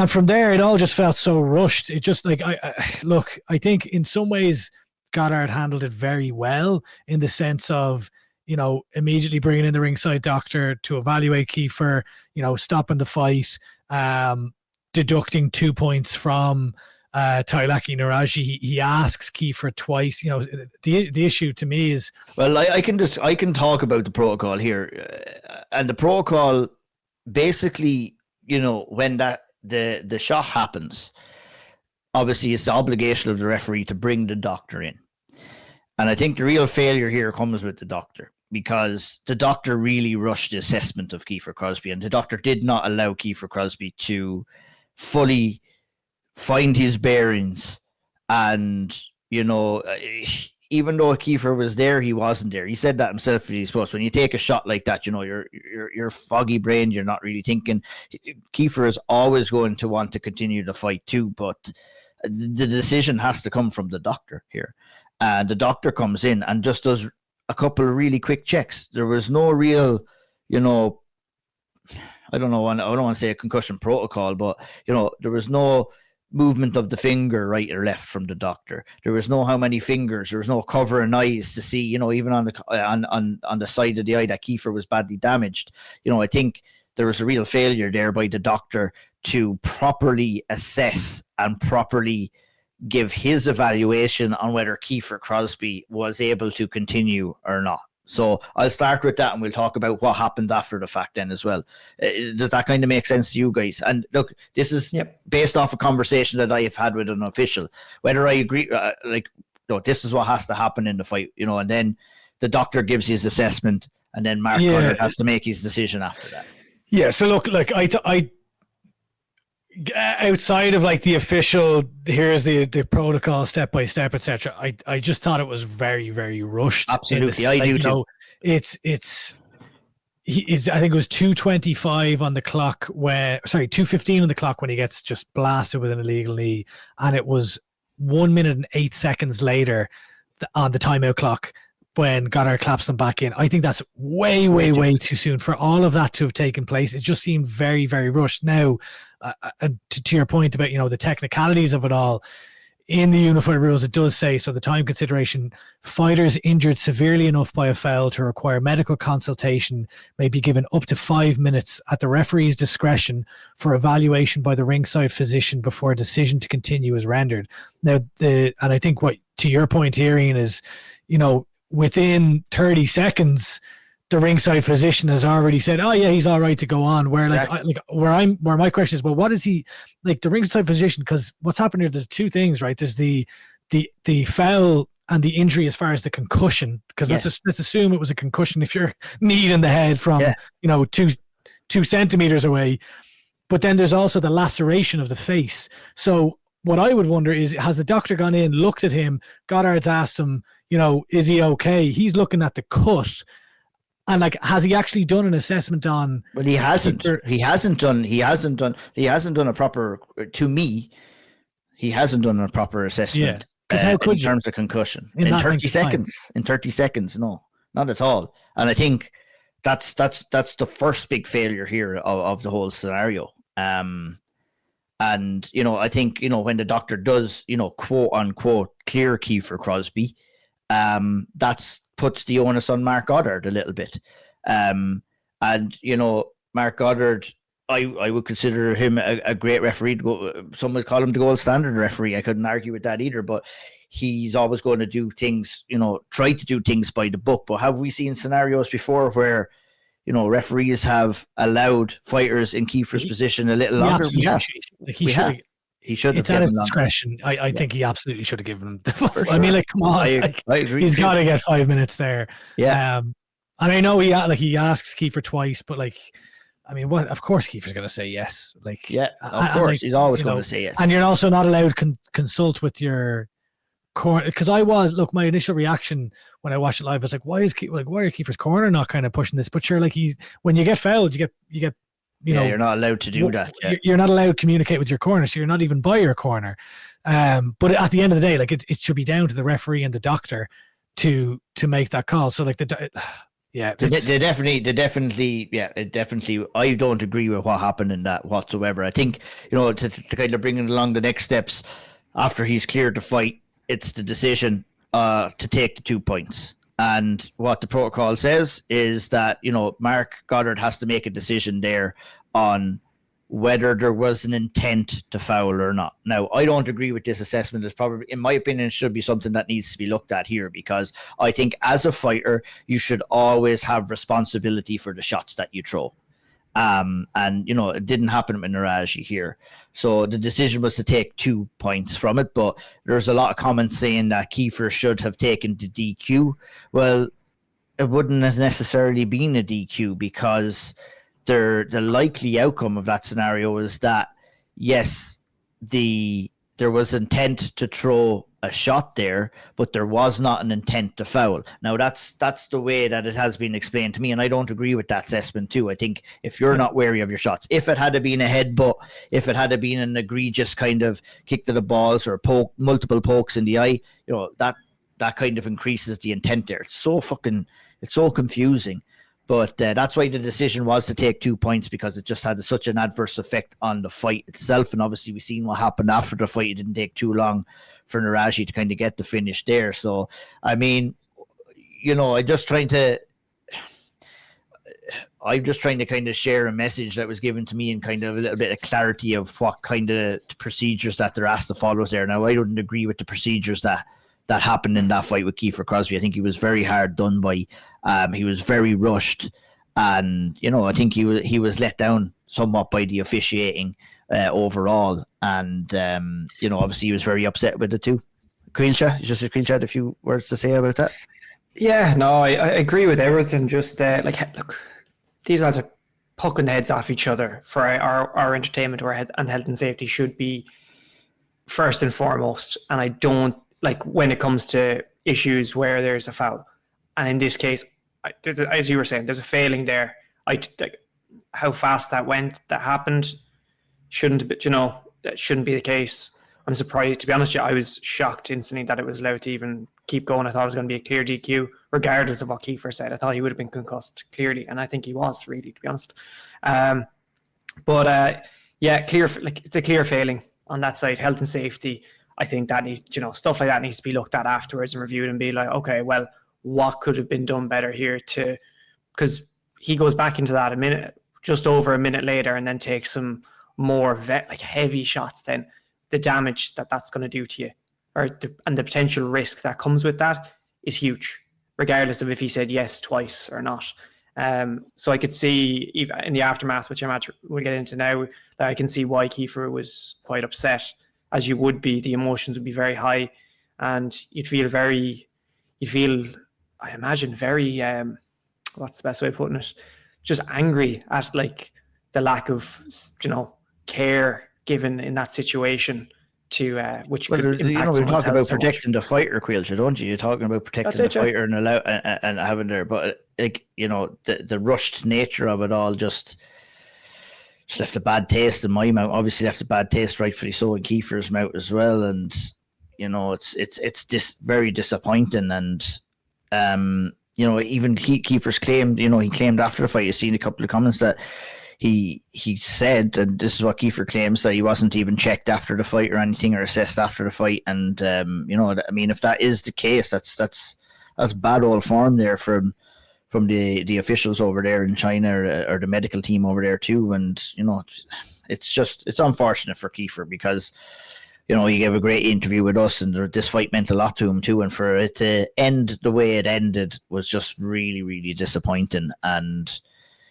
from there, it all just felt so rushed. It just, like, I think in some ways Goddard handled it very well, in the sense of, you know, immediately bringing in the ringside doctor to evaluate Kiefer, you know, stopping the fight, deducting 2 points from Tailaki Niraji. He asks Kiefer twice. You know, the issue to me is, well, I can talk about the protocol here, and the protocol basically, you know, when the shot happens, obviously it's the obligation of the referee to bring the doctor in, and I think the real failure here comes with the doctor, because the doctor really rushed the assessment of Kiefer Crosbie, and the doctor did not allow Kiefer Crosbie to fully find his bearings. And, you know, even though Kiefer was there, he wasn't there. He said that himself. He's supposed, when you take a shot like that, you know, you're foggy brained, you're not really thinking. Kiefer is always going to want to continue the fight too, but the decision has to come from the doctor here. And the doctor comes in and just does a couple of really quick checks. There was no real, I don't want to say a concussion protocol, but, there was no movement of the finger right or left from the doctor. There was no how many fingers. There was no covering eyes to see, even on the side of the eye that Kiefer was badly damaged. I think there was a real failure there by the doctor to properly assess and properly give his evaluation on whether Kiefer Crosbie was able to continue or not. So I'll start with that and we'll talk about what happened after the fact then as well. Does that kind of make sense to you guys? And look, this is based off a conversation that I have had with an official. Whether I agree, this is what has to happen in the fight, and then the doctor gives his assessment and then Marc Goddard has to make his decision after that. Yeah, so look, like I outside of like the official, here's the protocol step by step, etc. I just thought it was very, very rushed. Absolutely, I do too. It's I think it was 2:25 on the clock 2:15 on the clock when he gets just blasted with an illegal knee, and it was 1 minute and 8 seconds later on the timeout clock when Goddard claps them back in. I think that's way too soon for all of that to have taken place. It just seemed very, very rushed. Now, to your point about, the technicalities of it all, in the unified rules, it does say, so the time consideration, fighters injured severely enough by a foul to require medical consultation may be given up to 5 minutes at the referee's discretion for evaluation by the ringside physician before a decision to continue is rendered. Now, and I think what, to your point here, Ian, is, within 30 seconds, the ringside physician has already said, "Oh yeah, he's all right to go on." Where where my question is, well, what is he like? The ringside physician, because what's happened here? There's two things, right? There's the foul and the injury as far as the concussion, because let's assume it was a concussion if you're kneed in the head from 2 centimeters away. But then there's also the laceration of the face. So what I would wonder is, has the doctor gone in, looked at him? Goddard's asked him, is he okay? He's looking at the cut. And has he actually done an assessment on? Well, he hasn't. He hasn't done a proper. To me, he hasn't done a proper assessment. Yeah, because how could you? In terms of concussion, in 30 seconds. In 30 seconds, no, not at all. And I think that's the first big failure here of the whole scenario. And I think when the doctor does quote unquote clear Kiefer Crosbie, that's puts the onus on Marc Goddard a little bit. And Marc Goddard, I would consider him a great referee. Some would call him the gold standard referee. I couldn't argue with that either, but he's always going to do things, try to do things by the book. But have we seen scenarios before where referees have allowed fighters in Kiefer's position a little longer? He should have. It's at his discretion. I think he absolutely should have given him. Sure. I mean, come on, I agree. He's got to get 5 minutes there. Yeah. And I know he asks Kiefer twice, but what? Of course, Kiefer's going to say yes. Of course, he's always going to say yes. And you're also not allowed to consult with your corner, because my initial reaction when I watched it live was why are Kiefer's corner not kind of pushing this? But sure, when you get fouled, you get. You're not allowed to do that. You're not allowed to communicate with your corner, so you're not even by your corner. But at the end of the day, it should be down to the referee and the doctor to make that call. So they definitely. I don't agree with what happened in that whatsoever. I think to kind of bring it along the next steps after he's cleared the fight, it's the decision to take the 2 points. And what the protocol says is that, Marc Goddard has to make a decision there on whether there was an intent to foul or not. Now, I don't agree with this assessment. It's probably, in my opinion, should be something that needs to be looked at here, because I think as a fighter, you should always have responsibility for the shots that you throw. And it didn't happen with Naraji here. So the decision was to take 2 points from it, but there's a lot of comments saying that Kiefer should have taken the DQ. Well, it wouldn't have necessarily been a DQ, because the likely outcome of that scenario is that, yes, there was intent to throw a shot there, but there was not an intent to foul. Now, that's the way that it has been explained to me, and I don't agree with that assessment too. I think if you're not wary of your shots, if it had been a headbutt, if it had been an egregious kind of kick to the balls or multiple pokes in the eye, that kind of increases the intent there. It's so confusing. But that's why the decision was to take 2 points, because it just had such an adverse effect on the fight itself. And obviously we've seen what happened after the fight. It didn't take too long for Naraji to kind of get the finish there. So, I mean, I'm just trying to kind of share a message that was given to me and kind of a little bit of clarity of what kind of procedures that they're asked to follow there. Now, I wouldn't agree with the procedures that happened in that fight with Kiefer Crosbie. I think he was very hard done by. He was very rushed, and I think he was let down somewhat by the officiating overall. And obviously he was very upset with it too. Caoilte had a few words to say about that. Yeah, no, I agree with everything. Just look, these guys are poking heads off each other for our entertainment, and health and safety should be first and foremost. And I don't like when it comes to issues where there's a foul. And in this case, as you were saying, there's a failing there. How fast that happened shouldn't be, that shouldn't be the case. I'm surprised, to be honest with you, I was shocked instantly that it was allowed to even keep going. I thought it was going to be a clear DQ, regardless of what Kiefer said. I thought he would have been concussed, clearly, and I think he was, really, to be honest. Clear, it's a clear failing on that side. Health and safety, I think that needs, stuff like that needs to be looked at afterwards and reviewed and be like, okay, well, what could have been done better here because he goes back into that just over a minute later, and then takes some more heavy shots. Then the damage that's going to do to you, and the potential risk that comes with that is huge, regardless of if he said yes twice or not. So I could see, even in the aftermath, which we'll get into now, I can see why Kiefer was quite upset, as you would be. The emotions would be very high, and you'd feel, I imagine, very, what's the best way of putting it? Just angry at the lack of, care given in that situation to which could impact. We're talking about protecting the fighter, Caoilte, don't you? You're talking about protecting the fighter and having their, but the rushed nature of it all just left a bad taste in my mouth. Obviously, left a bad taste, rightfully so, in Kiefer's mouth as well. And it's very disappointing. And even Kiefer's claimed, he claimed after the fight. You've seen a couple of comments that he said, and this is what Kiefer claims, that he wasn't even checked after the fight or anything, or assessed after the fight. And if that is the case, that's bad old form there from the officials over there in China, or the medical team over there too. And it's unfortunate for Kiefer, because he gave a great interview with us, and this fight meant a lot to him too. And for it to end the way it ended was just really, really disappointing. And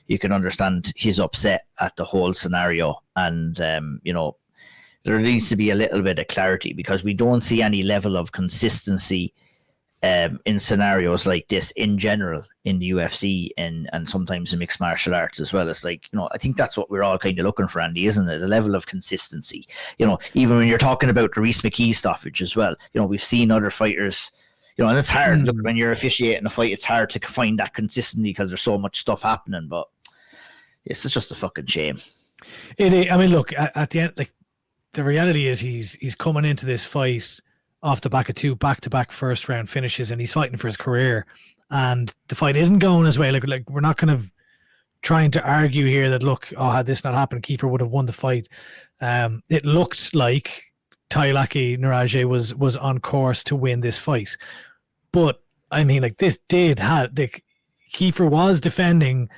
you can understand his upset at the whole scenario. And, there needs to be a little bit of clarity, because we don't see any level of consistency in scenarios like this in general in the UFC and sometimes in mixed martial arts as well. It's I think that's what we're all kind of looking for, Andy, isn't it? The level of consistency. Even when you're talking about the Rhys McKee stoppage as well, we've seen other fighters, and it's hard. Look, when you're officiating a fight, it's hard to find that consistency because there's so much stuff happening, but it's just a fucking shame. Look, at the end, the reality is he's coming into this fight off the back of 2 back-to-back first round finishes, and he's fighting for his career, and the fight isn't going his way. We're not kind of trying to argue here that, look, had this not happened, Kiefer would have won the fight. It looked like Tailaki Naraji was on course to win this fight, but this did have Kiefer was defending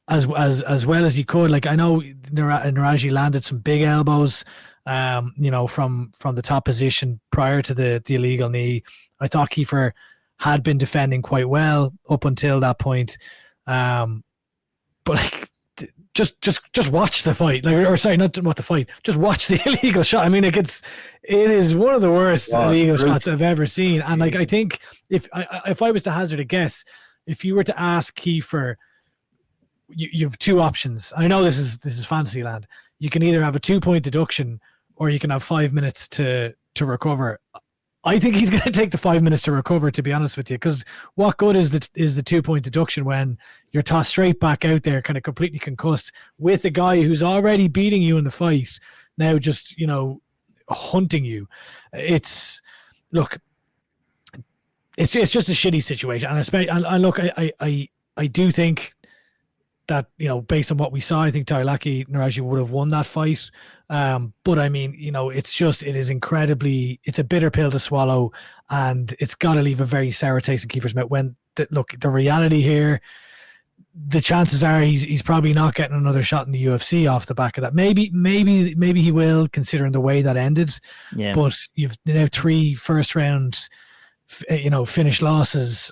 as well as he could. I know Naraji landed some big elbows, from the top position prior to the illegal knee. I thought Kiefer had been defending quite well up until that point. But just watch the fight. Not what the fight. Just watch the illegal shot. It is one of the worst illegal shots I've ever seen. And I think if I was to hazard a guess, if you were to ask Kiefer, you have 2 options. I know this is fantasy land. You can either have a 2-point deduction, or you can have 5 minutes to recover. I think he's going to take the 5 minutes to recover, to be honest with you, because what good is the 2-point deduction when you're tossed straight back out there, kind of completely concussed, with a guy who's already beating you in the fight, now just hunting you. It's it's just a shitty situation. And especially, and look, I do think that, you know, based on what we saw, I think Tailaki Naraji would have won that fight. But I mean, you know, it's a bitter pill to swallow, and it's got to leave a very sour taste in Kiefer's mouth. When the reality here, the chances are he's probably not getting another shot in the UFC off the back of that. Maybe he will, considering the way that ended. Yeah. But you've now 3 first round, finish losses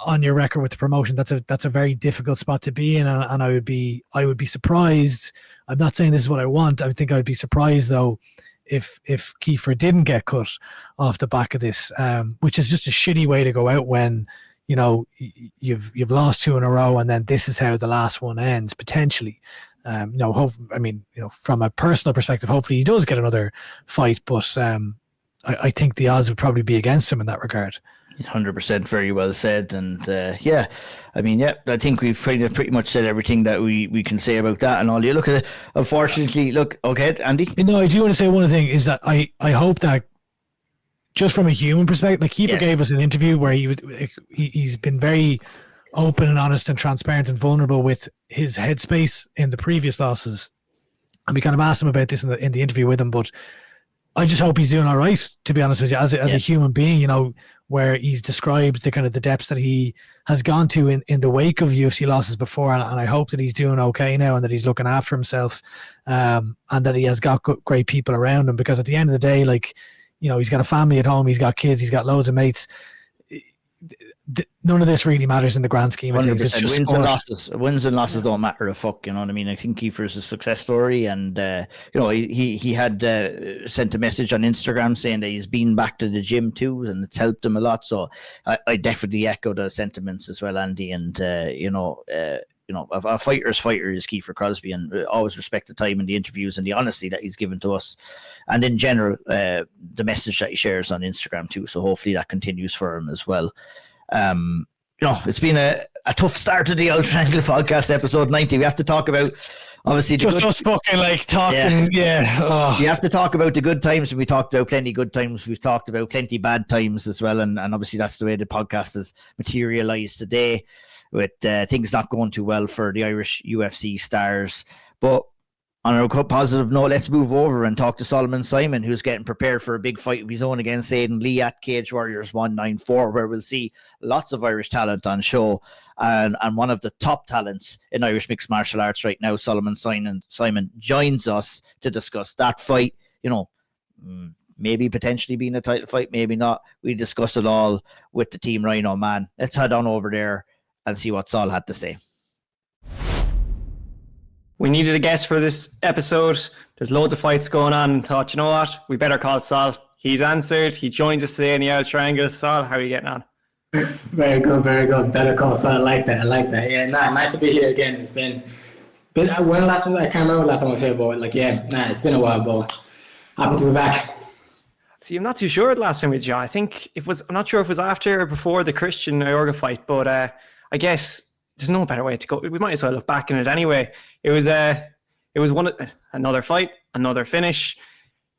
on your record with the promotion. That's a very difficult spot to be in, and I would be surprised. I'm not saying this is what I want. I think I'd be surprised though if Kiefer didn't get cut off the back of this, which is just a shitty way to go out when, you know, you've lost 2 in a row, and then this is how the last one ends potentially. From a personal perspective, hopefully he does get another fight, but I think the odds would probably be against him in that regard. 100%, very well said. And I think we've pretty much said everything that we can say about that and all. You look at it, unfortunately, okay, Andy? No, I do want to say one thing is that I hope that, just from a human perspective, like Kiefer gave us an interview where he's been very open and honest and transparent and vulnerable with his headspace in the previous losses. And we kind of asked him about this in the interview with him, but I just hope he's doing all right, to be honest with you, as a human being, you know, where he's described the kind of the depths that he has gone to in the wake of UFC losses before. And I hope that he's doing okay now, and that he's looking after himself, and that he has got great people around him, because at the end of the day, like, you know, he's got a family at home, he's got kids, he's got loads of mates. None of this really matters in the grand scheme of things. It's just wins and losses don't matter a fuck, you know what I mean? I think Kiefer's a success story, and he had sent a message on Instagram saying that he's been back to the gym too, and it's helped him a lot. So I definitely echo the sentiments as well, Andy. And a fighter's fighter is Kiefer Crosbie, and always respect the time and the interviews and the honesty that he's given to us, and in general the message that he shares on Instagram too. So hopefully that continues for him as well. It's been a tough start to the Old Triangle podcast, episode 90. We have to talk about, obviously, us fucking like talking. Yeah. Oh. You have to talk about the good times. We talked about plenty good times. We've talked about plenty bad times as well, and obviously that's the way the podcast has materialized today, with things not going too well for the Irish UFC stars. But on a positive note, let's move over and talk to Solomon Simon, who's getting prepared for a big fight of his own against Aiden Lee at Cage Warriors 194, where we'll see lots of Irish talent on show, and one of the top talents in Irish mixed martial arts right now, Solomon Simon, joins us to discuss that fight. You know, maybe potentially being a title fight, maybe not. We discussed it all with the Team Ryano man. Let's head on over there and see what Sol had to say. We needed a guest for this episode. There's loads of fights going on, and thought, you know what? We better call Sol. He's answered. He joins us today in the Ould Triangle. Sol, how are you getting on? Very good, very good. Better call Sol. I like that. Yeah, nice to be here again. It's been when last time, I can't remember last time I was here, but it's been a while, but happy to be back. See, I'm not too sure the last time we did, John. I think I'm not sure if it was after or before the Christian Iorga fight, but I guess there's no better way to go. We might as well look back in it anyway. It was another fight, another finish,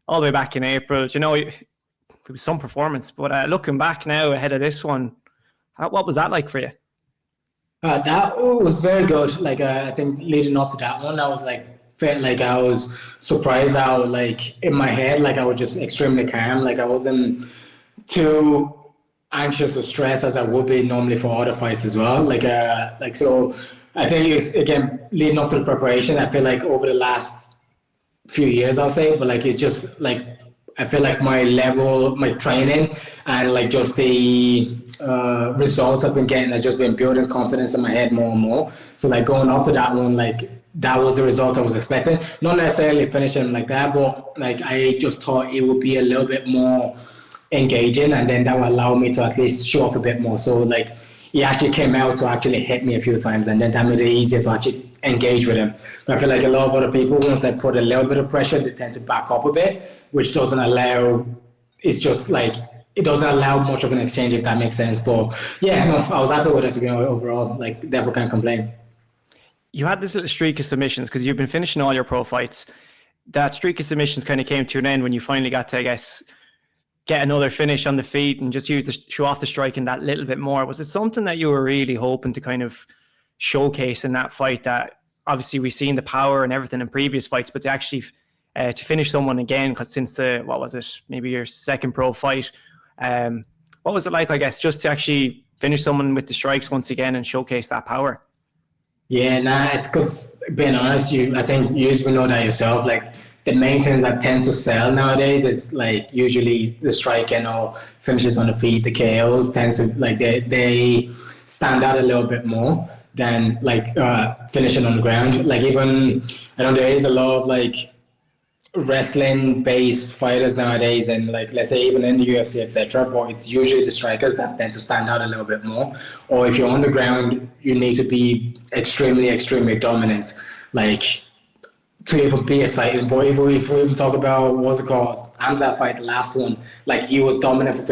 all the way back in April. You know, it was some performance. But looking back now ahead of this one, what was that like for you? That was very good. I think leading up to that one, I was felt like I was surprised how in my head, I was just extremely calm. I wasn't too anxious or stressed as I would be normally for other fights as well. So I think it's, again, leading up to the preparation, I feel like over the last few years, I'll say, but it's just I feel like my level, my training, and just the results I've been getting has just been building confidence in my head more and more. So going up to that one, that was the result I was expecting. Not necessarily finishing like that, but I just thought it would be a little bit more engaging, and then that will allow me to at least show off a bit more. So he actually came out to actually hit me a few times, and then that made it easier to actually engage with him. But I feel like a lot of other people, once they put a little bit of pressure, they tend to back up a bit, which doesn't allow, it's just it doesn't allow much of an exchange, if that makes sense. But yeah, no, I was happy with it, to be honest, overall. Definitely can't complain. You had this little streak of submissions because you've been finishing all your pro fights. That streak of submissions kind of came to an end when you finally got to, I guess, get another finish on the feet and just show off the striking that little bit more. Was it something that you were really hoping to kind of showcase in that fight? That obviously we've seen the power and everything in previous fights, but to actually to finish someone again, because since maybe your second pro fight, what was it like, I guess, just to actually finish someone with the strikes once again and showcase that power? Yeah, it's because, being honest, I think you usually know that yourself, like the main things that tends to sell nowadays is like usually the striking or finishes on the feet. The KOs tends to like they stand out a little bit more than like finishing on the ground. Like even I know there is a lot of like wrestling based fighters nowadays, and like let's say even in the UFC, etc., but it's usually the strikers that tend to stand out a little bit more. Or if you're on the ground, you need to be extremely dominant, like to even be exciting. But if we even talk about what's it called, Hamza fight, the last one, like he was dominant for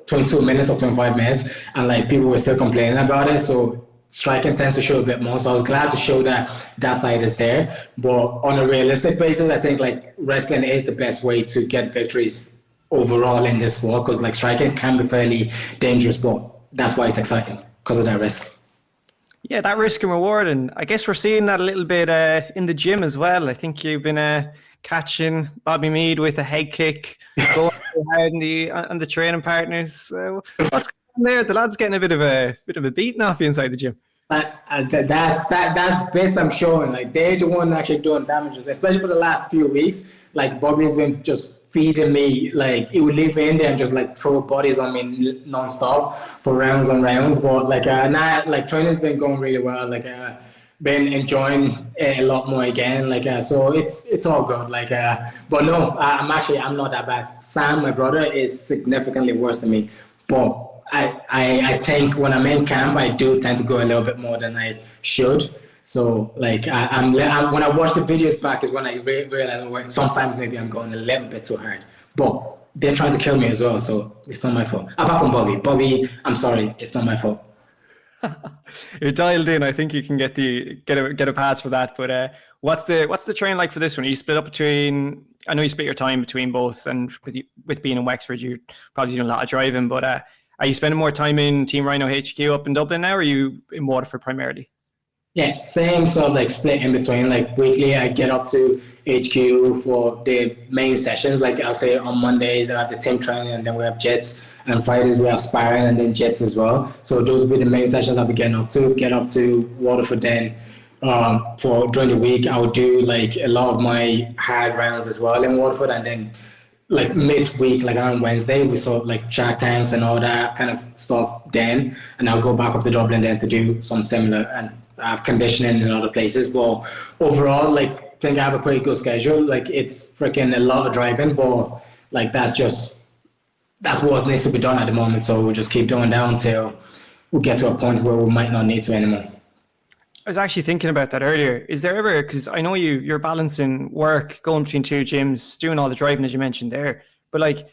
22 minutes or 25 minutes, and like people were still complaining about it. So striking tends to show a bit more. So I was glad to show that side is there. But on a realistic basis, I think like wrestling is the best way to get victories overall in this sport, because like striking can be fairly dangerous, but that's why it's exciting, because of that risk. Yeah, that risk and reward, and I guess we're seeing that a little bit in the gym as well. I think you've been catching Bobby Mead with a head kick, going hard on the training partners. What's going on there? The lad's getting a bit of a beating off you inside the gym. That's bits I'm showing. Like they're the one actually doing damages, especially for the last few weeks. Like Bobby's been just feeding me, like he would leave me in there and just like throw bodies on me non-stop for rounds and rounds. But like like training's been going really well. Like been enjoying it a lot more again. Like so it's all good. Like but no, I'm not that bad. Sam, my brother, is significantly worse than me. But I think when I'm in camp, I do tend to go a little bit more than I should. So like I'm when I watch the videos back is when I realize sometimes maybe I'm going a little bit too hard. But they're trying to kill me as well, so it's not my fault. Apart from Bobby. Bobby, I'm sorry, it's not my fault. You're dialed in. I think you can get a pass for that. But what's the train like for this one? Are you split up between? I know you split your time between both, and with being in Wexford, you're probably doing a lot of driving. But are you spending more time in Team Ryano HQ up in Dublin now, or are you in Waterford primarily? Yeah, same sort of like split in between. Like weekly, I get up to HQ for the main sessions. Like I'll say on Mondays, I have the team training, and then we have jets. And Fridays we have sparring, and then jets as well. So those will be the main sessions I'll be getting up to. Get up to Waterford then. For during the week, I would do like a lot of my hard rounds as well in Waterford, and then like midweek, like on Wednesday, we saw like shark tanks and all that kind of stuff then, and I'll go back up to Dublin then to do some similar, and I have conditioning in other places. But overall, like I think I have a pretty good schedule. Like it's freaking a lot of driving, but like that's what needs to be done at the moment. So we'll just keep doing that until we get to a point where we might not need to anymore. I was actually thinking about that earlier. Is there ever, because I know you're balancing work, going between two gyms, doing all the driving as you mentioned there, but like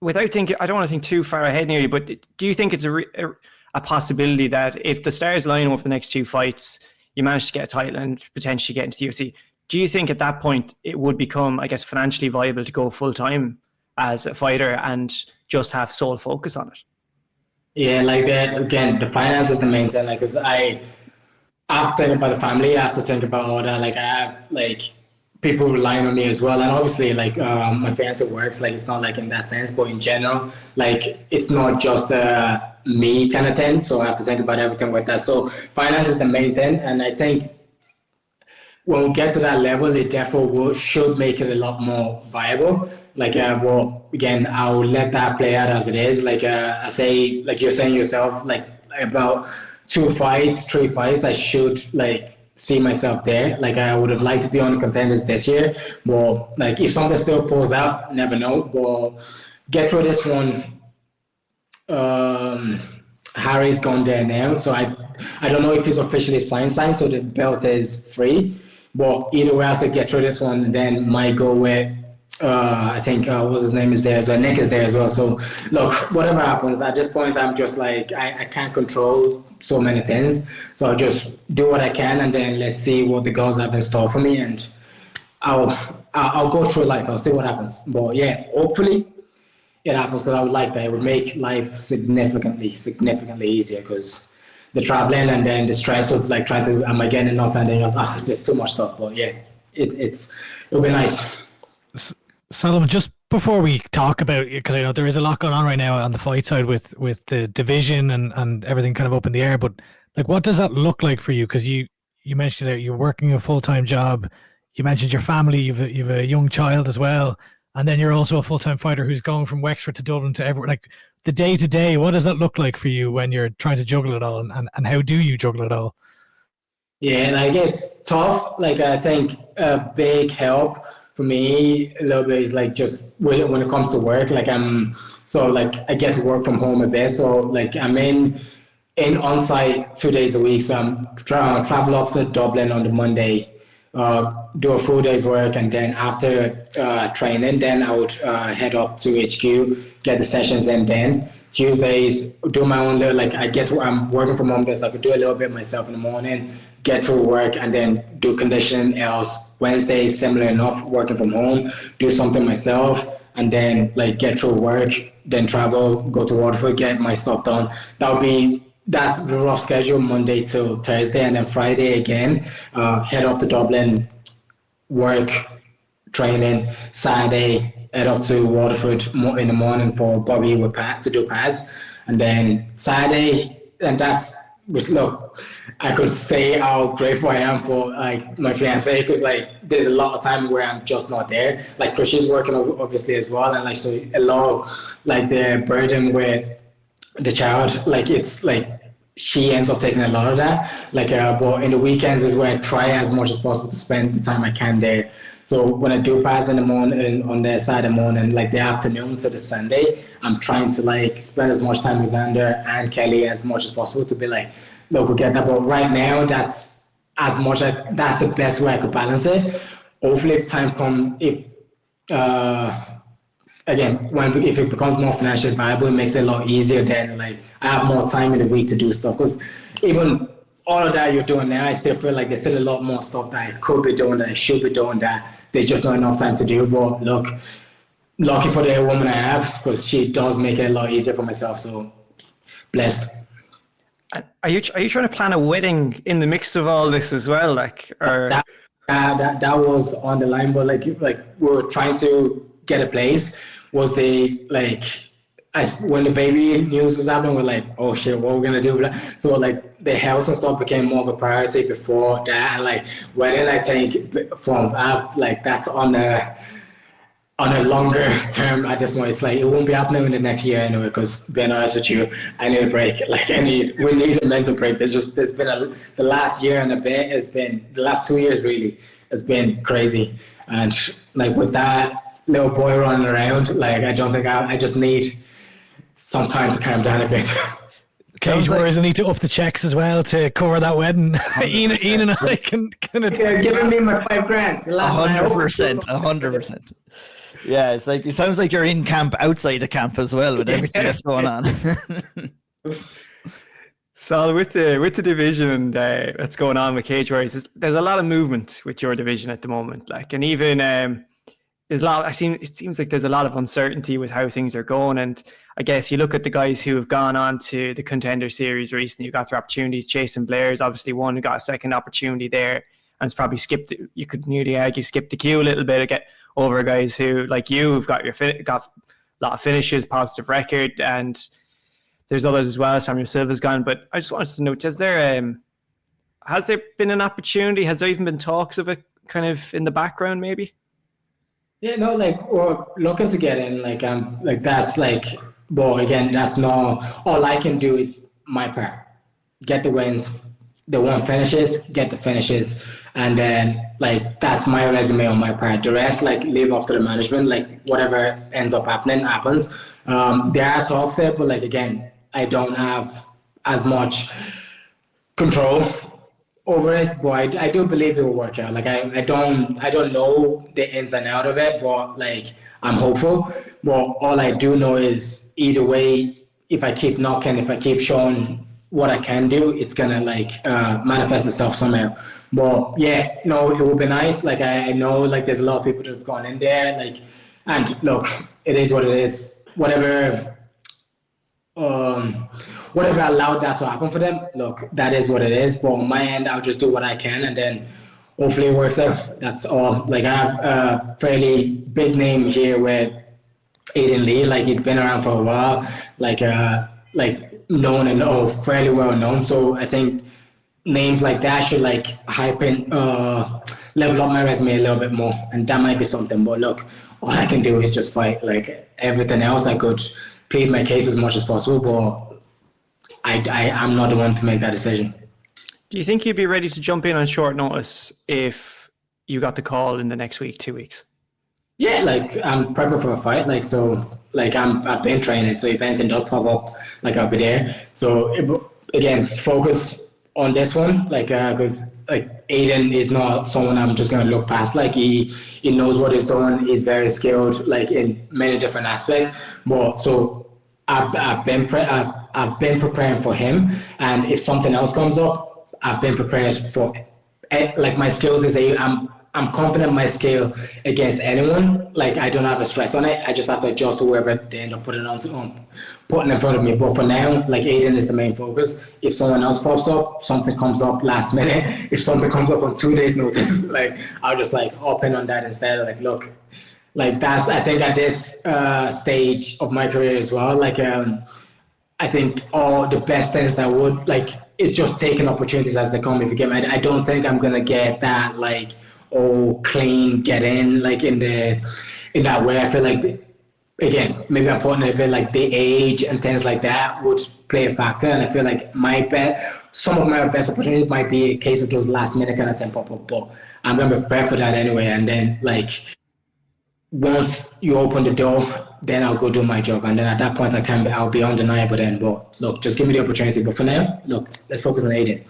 without thinking, I don't want to think too far ahead near you, but do you think it's a possibility that if the stars line over the next two fights, you manage to get a title and potentially get into the UFC, do you think at that point it would become, I guess, financially viable to go full time as a fighter and just have sole focus on it? Yeah, like that again, the finance is the main thing. Like, cause I have to think about the family, I have to think about all that. Like I have like people relying on me as well, and obviously like my fiance works. Like it's not like in that sense, but in general, like it's not just me kind of thing. So I have to think about everything with that. So finance is the main thing, and I think when we get to that level, it therefore should make it a lot more viable. Like, well, again, I'll let that play out as it is. Like I say, like you're saying yourself, like about 3 fights, I should like see myself there. Like I would have liked to be on the contenders this year, but like if something still pulls out, never know. But get through this one. Harry's gone there now, so I don't know if he's officially signed, so the belt is free. But either way, I have to get through this one, and then might go with I think what's his name is there, so Nick is there as well. So look, whatever happens at this point, I'm just like I can't control so many things, so I'll just do what I can, and then let's see what the gods have in store for me, and I'll go through life. I'll see what happens. But yeah, hopefully it happens because I would like that. It would make life significantly easier because the traveling and then the stress of like trying to, am I getting enough? And then there's too much stuff. But yeah, it'll be nice. Solomon, just before we talk about it, because I know there is a lot going on right now on the fight side with the division and everything kind of up in the air, but like, what does that look like for you? Because you mentioned that you're working a full-time job. You mentioned your family. You've a young child as well, and then you're also a full-time fighter who's going from Wexford to Dublin to everywhere. Like the day to day, what does that look like for you when you're trying to juggle it all, and how do you juggle it all? Yeah, like it's tough. Like I think a big help for me a little bit is like just when it comes to work, like I get to work from home a bit. So like I'm in on site 2 days a week. So I'm travel up to Dublin on the Monday, do a full day's work, and then after training, then I would head up to HQ, get the sessions, and then Tuesdays do my own little, like I'm working from home, so I could do a little bit myself in the morning, get through work, and then do conditioning else. Wednesdays, similar enough, working from home, do something myself, and then like get through work, then travel, go to Waterford, get my stuff done. That's the rough schedule, Monday to Thursday, and then Friday again, head up to Dublin, work, training. Saturday, head up to Waterford in the morning for Bobby with to do pads, and then Saturday, and that's, look, I could say how grateful I am for like my fiance, because like there's a lot of time where I'm just not there. Like, because she's working obviously as well, and like so a lot of like the burden with the child, like it's like she ends up taking a lot of that. Like, but in the weekends is where I try as much as possible to spend the time I can there. So when I do pads in the morning, on the Saturday morning, like the afternoon to the Sunday, I'm trying to like spend as much time with Xander and Kelly as much as possible to be like, look, we get that. But right now, that's the best way I could balance it. Hopefully, if time comes, if it becomes more financially viable, it makes it a lot easier. Then like I have more time in the week to do stuff, because even all of that you're doing now, I still feel like there's still a lot more stuff that I could be doing, that I should be doing, that there's just not enough time to do. But look, lucky for the woman I have, because she does make it a lot easier for myself. So blessed. Are you trying to plan a wedding in the mix of all this as well? Like, or that was on the line, but like we were trying to get a place. Was the like, when the baby news was happening, we're like, oh shit, what are we gonna do? So like the house and stuff became more of a priority before that, and like wedding, I think from like that's on a longer term at this point. It's like it won't be happening in the next year anyway, because being honest with you, I need a break. Like we need a mental break. There's been the last year and a bit has been, the last 2 years really has been crazy, and like with that little boy running around, like I just need some time to calm down a bit. Cage Warriors need to up the checks as well to cover that wedding. Ian and I can kind of giving me my $5,000. 100%. Yeah, it's like, it sounds like you're in camp, outside the camp as well, with everything that's going on. So with the division that's going on with Cage Warriors, there's a lot of movement with your division at the moment. Like, and even there's a lot. It seems like there's a lot of uncertainty with how things are going, and I guess you look at the guys who have gone on to the Contender Series recently, who got their opportunities. Jason Blair's obviously one who got a second opportunity there, and it's probably skipped. You could nearly argue skipped the queue a little bit to get over guys who, like you, have got got a lot of finishes, positive record, and there's others as well. Samuel Silva's gone, but I just wanted to know: has there been an opportunity? Has there even been talks of it, kind of in the background, maybe? Yeah, no, like we're looking to get in, like that's like, but again, that's not all I can do. Is my part, get the wins, the one finishes, get the finishes, and then like that's my resume on my part. The rest, like, leave up to the management. Like whatever ends up happening happens. There are talks there, but like again, I don't have as much control over it, but I do believe it will work out. Like I don't know the ins and out of it, but like I'm hopeful. But all I do know is either way, if I keep knocking, if I keep showing what I can do, it's gonna like manifest itself somehow. But yeah, no, it would be nice. Like I know like there's a lot of people that have gone in there, like, and look, it is what it is. Whatever allowed that to happen for them, look, that is what it is. But on my end, I'll just do what I can, and then hopefully it works out. That's all. Like I have a fairly big name here with Aiden Lee. Like he's been around for a while. Like known and fairly well known. So I think names like that should like hype in, level up my resume a little bit more, and that might be something. But look, all I can do is just fight. Like everything else, I could plead my case as much as possible, but I'm not the one to make that decision. Do you think you'd be ready to jump in on short notice if you got the call in the next week, 2 weeks? Yeah, like I'm prepping for a fight, like so, like I've been training, so if anything does pop up, like I'll be there. So again, focus on this one, like because like Aiden is not someone I'm just gonna look past. Like he knows what he's doing. He's very skilled, like in many different aspects. But so I've been preparing for him, and if something else comes up, I've been prepared for. Like my skills is I'm confident in my skill against anyone. Like I don't have a stress on it. I just have to adjust to whoever they end up putting in front of me. But for now, like Aiden is the main focus. If someone else pops up, something comes up last minute. If something comes up on 2 days' notice, like I'll just like hop in on that instead. Like look, like that's I think at this stage of my career as well. Like I think all the best things that would like it's just taking opportunities as they come. If you get me, I don't think I'm gonna get that like clean get in like in that way. I feel like again maybe I'm putting it a bit like the age and things like that would play a factor, and I feel like some of my best opportunities might be a case of those last minute kind of thing pop up, but I'm gonna prepare for that anyway, and then like once you open the door, then I'll go do my job, and then at that point I'll be undeniable then. But look, just give me the opportunity. But for now, look, let's focus on Aiden.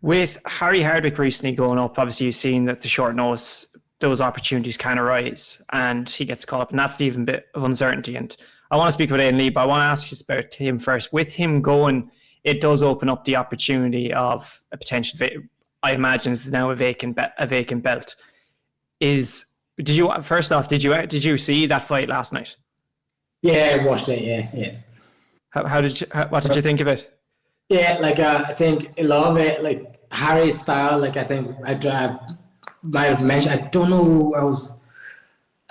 With Harry Hardwick recently going up, obviously you've seen that the short notice, those opportunities can arise and he gets caught up, and that's even a bit of uncertainty. And I want to speak about Aiden Lee, but I want to ask you about him first. With him going, it does open up the opportunity of a potential, I imagine it's now a vacant belt. Did you see that fight last night? Yeah, I watched it, yeah. What did you think of it? Yeah, like I think a lot of it, like Harry's style, like I think I might have mentioned, I don't know who I was,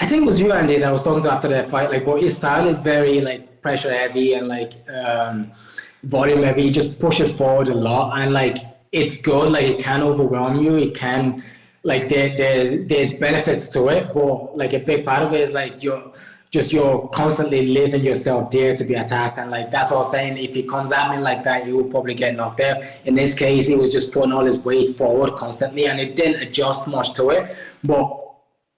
I think it was you, Andy, that I was talking to after that fight. Like, but his style is very like pressure heavy and like volume heavy. He just pushes forward a lot, and like it's good. Like it can overwhelm you. It can like there's benefits to it, but like a big part of it is like you're constantly leaving yourself there to be attacked, and like that's what I was saying. If he comes at me like that, he will probably get knocked out. In this case, he was just putting all his weight forward constantly, and it didn't adjust much to it. But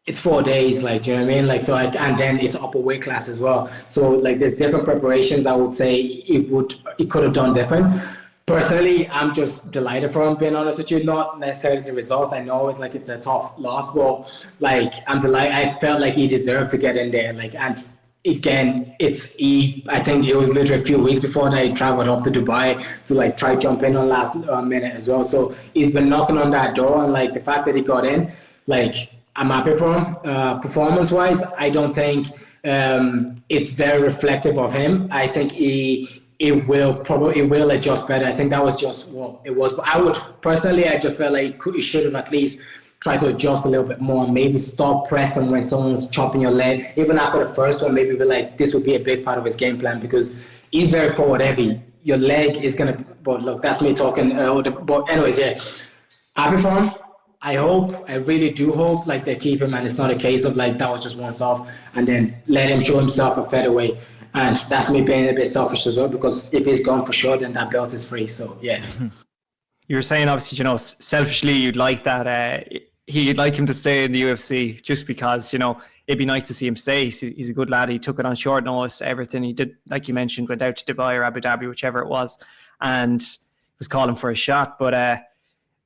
it's 4 days, like, do you know what I mean? Like, so and then it's upper weight class as well. So like, there's different preparations. I would say it could have done different. Personally, I'm just delighted for him, being honest with you. Not necessarily the result. I know it's a tough loss, but like I'm delighted. I felt like he deserved to get in there. Like, and again, I think it was literally a few weeks before that he traveled up to Dubai to like try jump in on last minute as well. So he's been knocking on that door, and like the fact that he got in, like I'm happy for him. Performance-wise, I don't think it's very reflective of him. I think it will adjust better. I think that was just what it was. But I just felt like he should have at least tried to adjust a little bit more, maybe stop pressing when someone's chopping your leg. Even after the first one, maybe be like, this would be a big part of his game plan, because he's very forward heavy. Your leg is going to, but look, that's me talking. But anyways, yeah, happy for him. I really do hope like they keep him, and it's not a case of like that was just once off and then let him show himself a featherweight. And that's me being a bit selfish as well, because if he's gone for sure, then that belt is free. So yeah. You were saying obviously, selfishly you'd like that. You'd like him to stay in the UFC just because it'd be nice to see him stay. He's a good lad. He took it on short notice. Everything he did, like you mentioned, went out to Dubai or Abu Dhabi, whichever it was, and was calling for a shot. But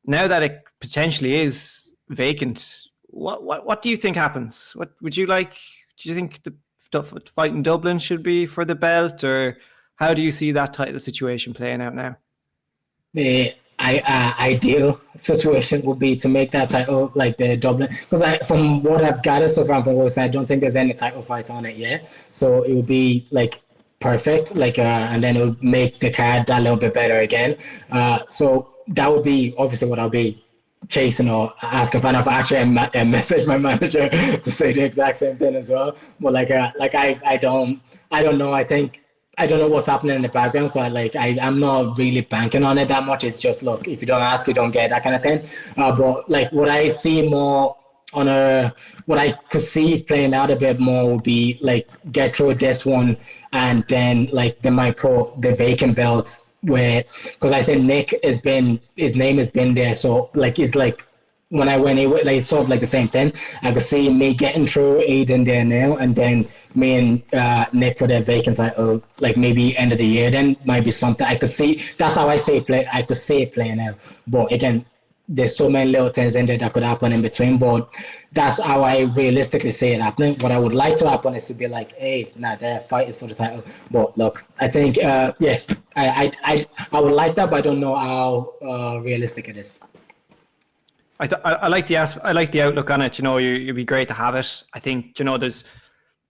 now that it potentially is vacant, what do you think happens? What would you like? Do you think the fight in Dublin should be for the belt, or How do you see that title situation playing out now? The ideal situation would be to make that title like the Dublin, because from what I've gathered so far from what I don't think there's any title fights on it yet. So it would be like perfect, like and then it would make the card that little bit better again. So that would be obviously what I'll be chasing or asking for. If I actually message my manager to say the exact same thing as well. But I don't know. I don't know what's happening in the background, so I'm not really banking on it that much. It's just, look, if you don't ask, you don't get, that kind of thing. But like what I see more what I could see playing out a bit more would be like get through this one, and then like they might put the vacant belt where, because I think his name has been there, so like it's like when I went, it's sort of like the same thing. I could see me getting through Aiden there now, and then me and Nick for the vacant title, like maybe end of the year. Then might be something I could see. That's how I see it play. I could see it playing out. But again, there's so many little things in there that could happen in between. But that's how I realistically see it happening. What I would like to happen is to be like, hey, the fight is for the title. But look, I think, I would like that, but I don't know how realistic it is. I like the outlook on it. You know, it'd be great to have it. I think, you know, there's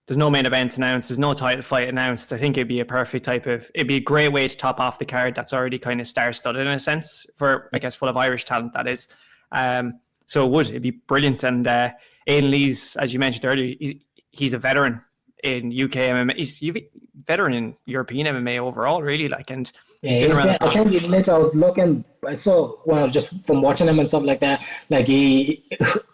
no main event announced. There's no title fight announced. I think it'd be a perfect it'd be a great way to top off the card that's already kind of star-studded in a sense for, I guess, full of Irish talent, that is. So it'd be brilliant. And Aiden Lee's, as you mentioned earlier, he's a veteran in UK MMA. He's a veteran in European MMA overall, really. And he's been around. I think I was looking, just from watching him and stuff like that, like he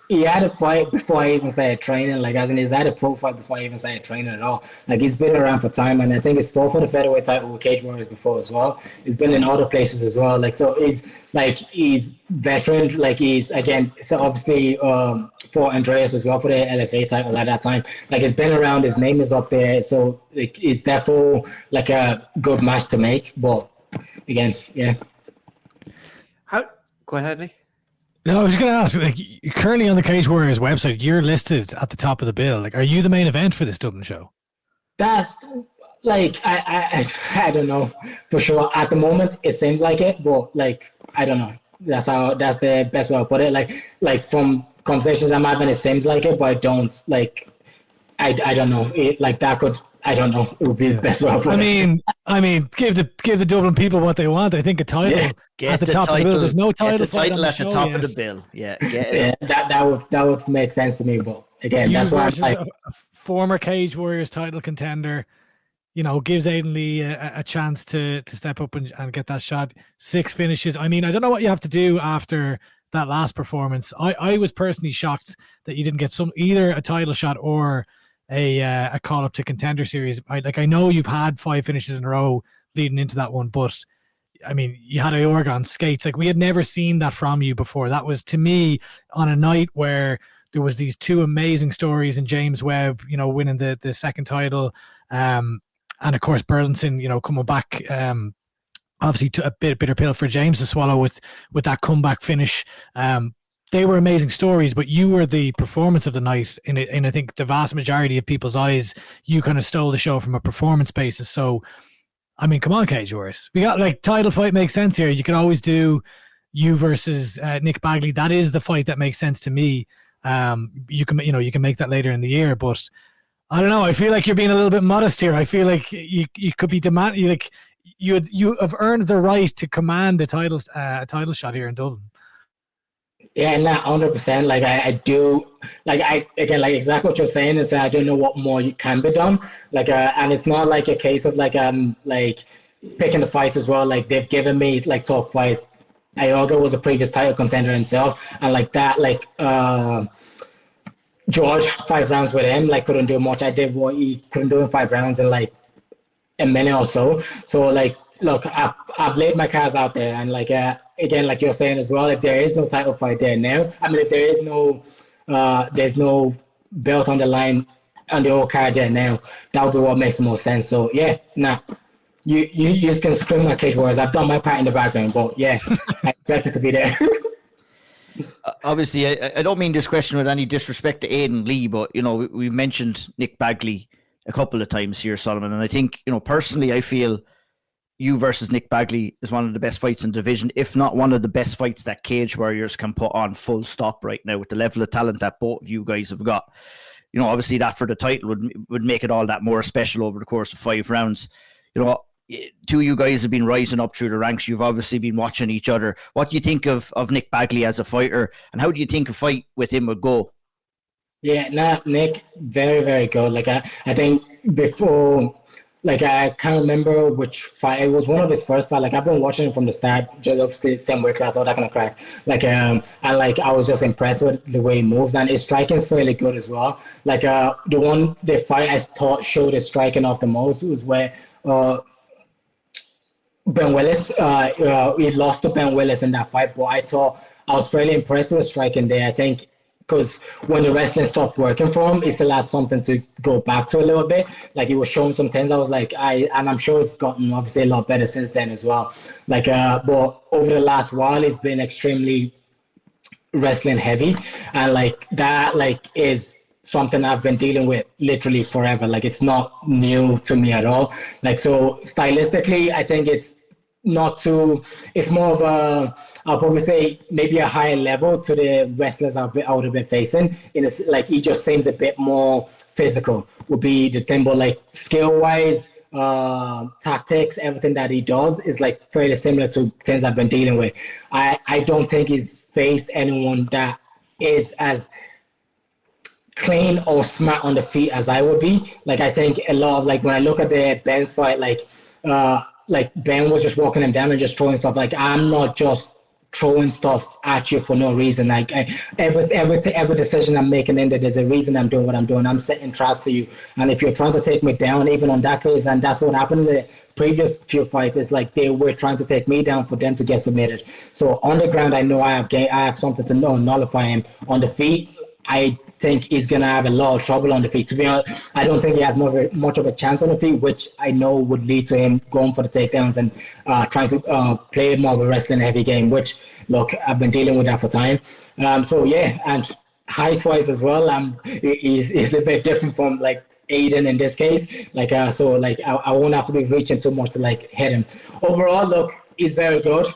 had a fight before I even started training, like as in he's had a pro fight before I even started training at all. Like he's been around for time, and I think he's fought for the featherweight title with Cage Warriors before as well. He's been in other places as well. Like, so he's veteran, like he's, again, so obviously fought Andreas as well for the LFA title at that time. Like he's been around, his name is up there, so like it's therefore like a good match to make. But again, yeah. Go ahead, Lee. No, I was going to ask, like, currently on the Cage Warriors website, you're listed at the top of the bill. Like, are you the main event for this Dublin show? That's, like, I don't know for sure. At the moment, it seems like it, but, like, I don't know. That's the best way to put it. Like from conversations I'm having, it seems like it, but I don't, like, I don't know. That could... I don't know. It would be the best way. I mean, give the Dublin people what they want. I think a title at the top of the bill. There's no title. Get the title at the top of the bill. Yeah, that would make sense to me. But again, that's why I'm like, a former Cage Warriors title contender, you know, gives Aiden Lee a chance to step up and get that shot. 6 finishes. I mean, I don't know what you have to do after that last performance. I was personally shocked that you didn't get either a title shot or a call up to Contender Series. I know you've had 5 finishes in a row leading into that one, but I mean, you had a Oregon skates. Like, we had never seen that from you before. That was, to me, on a night where there was these 2 amazing stories in James Webb, you know, winning the second title, and of course Burlington, you know, coming back. Obviously, a bitter pill for James to swallow with that comeback finish. They were amazing stories, but you were the performance of the night. In I think the vast majority of people's eyes, you kind of stole the show from a performance basis. So, I mean, come on, Cage Warriors. We got, like, title fight makes sense here. You could always do you versus Nick Bagley. That is the fight that makes sense to me. You can make that later in the year, but I don't know. I feel like you're being a little bit modest here. I feel like you could be demanding, like you have earned the right to command a title shot here in Dublin. Yeah, 100%. Like I do, like exactly what you're saying is I don't know what more can be done. Like, and it's not like a case of like picking the fights as well. Like, they've given me like tough fights. Ioga was a previous title contender himself, and like that, like George, 5 rounds with him, like couldn't do much. I did what he couldn't do in 5 rounds in like a minute or so. So like, look, I've laid my cards out there, and like again, like you're saying as well, if there is no title fight there now, I mean, if there is there's no belt on the line on the old card there now, that would be what makes the most sense. So yeah, you just can scream at Cage Warriors. I've done my part in the background, but yeah, I expect it to be there. Obviously, I don't mean this question with any disrespect to Aiden Lee, but, you know, we mentioned Nick Bagley a couple of times here, Solomon, and I think, you know, personally, I feel you versus Nick Bagley is one of the best fights in the division, if not one of the best fights that Cage Warriors can put on, full stop, right now, with the level of talent that both of you guys have got. You know, obviously that for the title would make it all that more special over the course of 5 rounds. You know, two of you guys have been rising up through the ranks. You've obviously been watching each other. What do you think of Nick Bagley as a fighter, and how do you think a fight with him would go? Yeah, Nick, very, very good. Like, I think before, like, I can't remember which fight. It was one of his first fights. Like, I've been watching him from the start, just obviously same weight class, all that kind of crack. Like, and like, I was just impressed with the way he moves, and his striking is fairly good as well. Like, the fight I thought showed his striking off the most was where Ben Willis, he lost to Ben Willis in that fight, but I thought I was fairly impressed with his striking there. I think, because when the wrestling stopped working for him, he still has something to go back to a little bit. Like, he was showing some things. I was like, and I'm sure it's gotten obviously a lot better since then as well. Like, but over the last while, he's been extremely wrestling heavy, and like that, like, is something I've been dealing with literally forever. Like, it's not new to me at all. Like, so stylistically, I think it's not too, it's more of a, I'll probably say maybe a higher level to the wrestlers I would have been facing. Like, he just seems a bit more physical would be the thing, but like skill wise, tactics, everything that he does is like fairly similar to things I've been dealing with. I don't think he's faced anyone that is as clean or smart on the feet as I would be. Like, I think a lot of, like, when I look at the Ben's fight, like Ben was just walking him down and just throwing stuff. Like, I'm not just throwing stuff at you for no reason. Like, every decision I'm making in there, there's a reason I'm doing what I'm doing. I'm setting traps for you. And if you're trying to take me down, even on that case, and that's what happened in the previous few fights, is like they were trying to take me down for them to get submitted. So on the ground, I know I have something to nullify him. On the feet, I think he's going to have a lot of trouble on the feet. To be honest, I don't think he has much of a chance on the feet, which I know would lead to him going for the takedowns and trying to play more of a wrestling heavy game, which, look, I've been dealing with that for time. So, yeah, and height-wise as well, he's a bit different from, like, Aiden in this case. Like, so, like, I won't have to be reaching too much to, like, hit him. Overall, look, he's very good.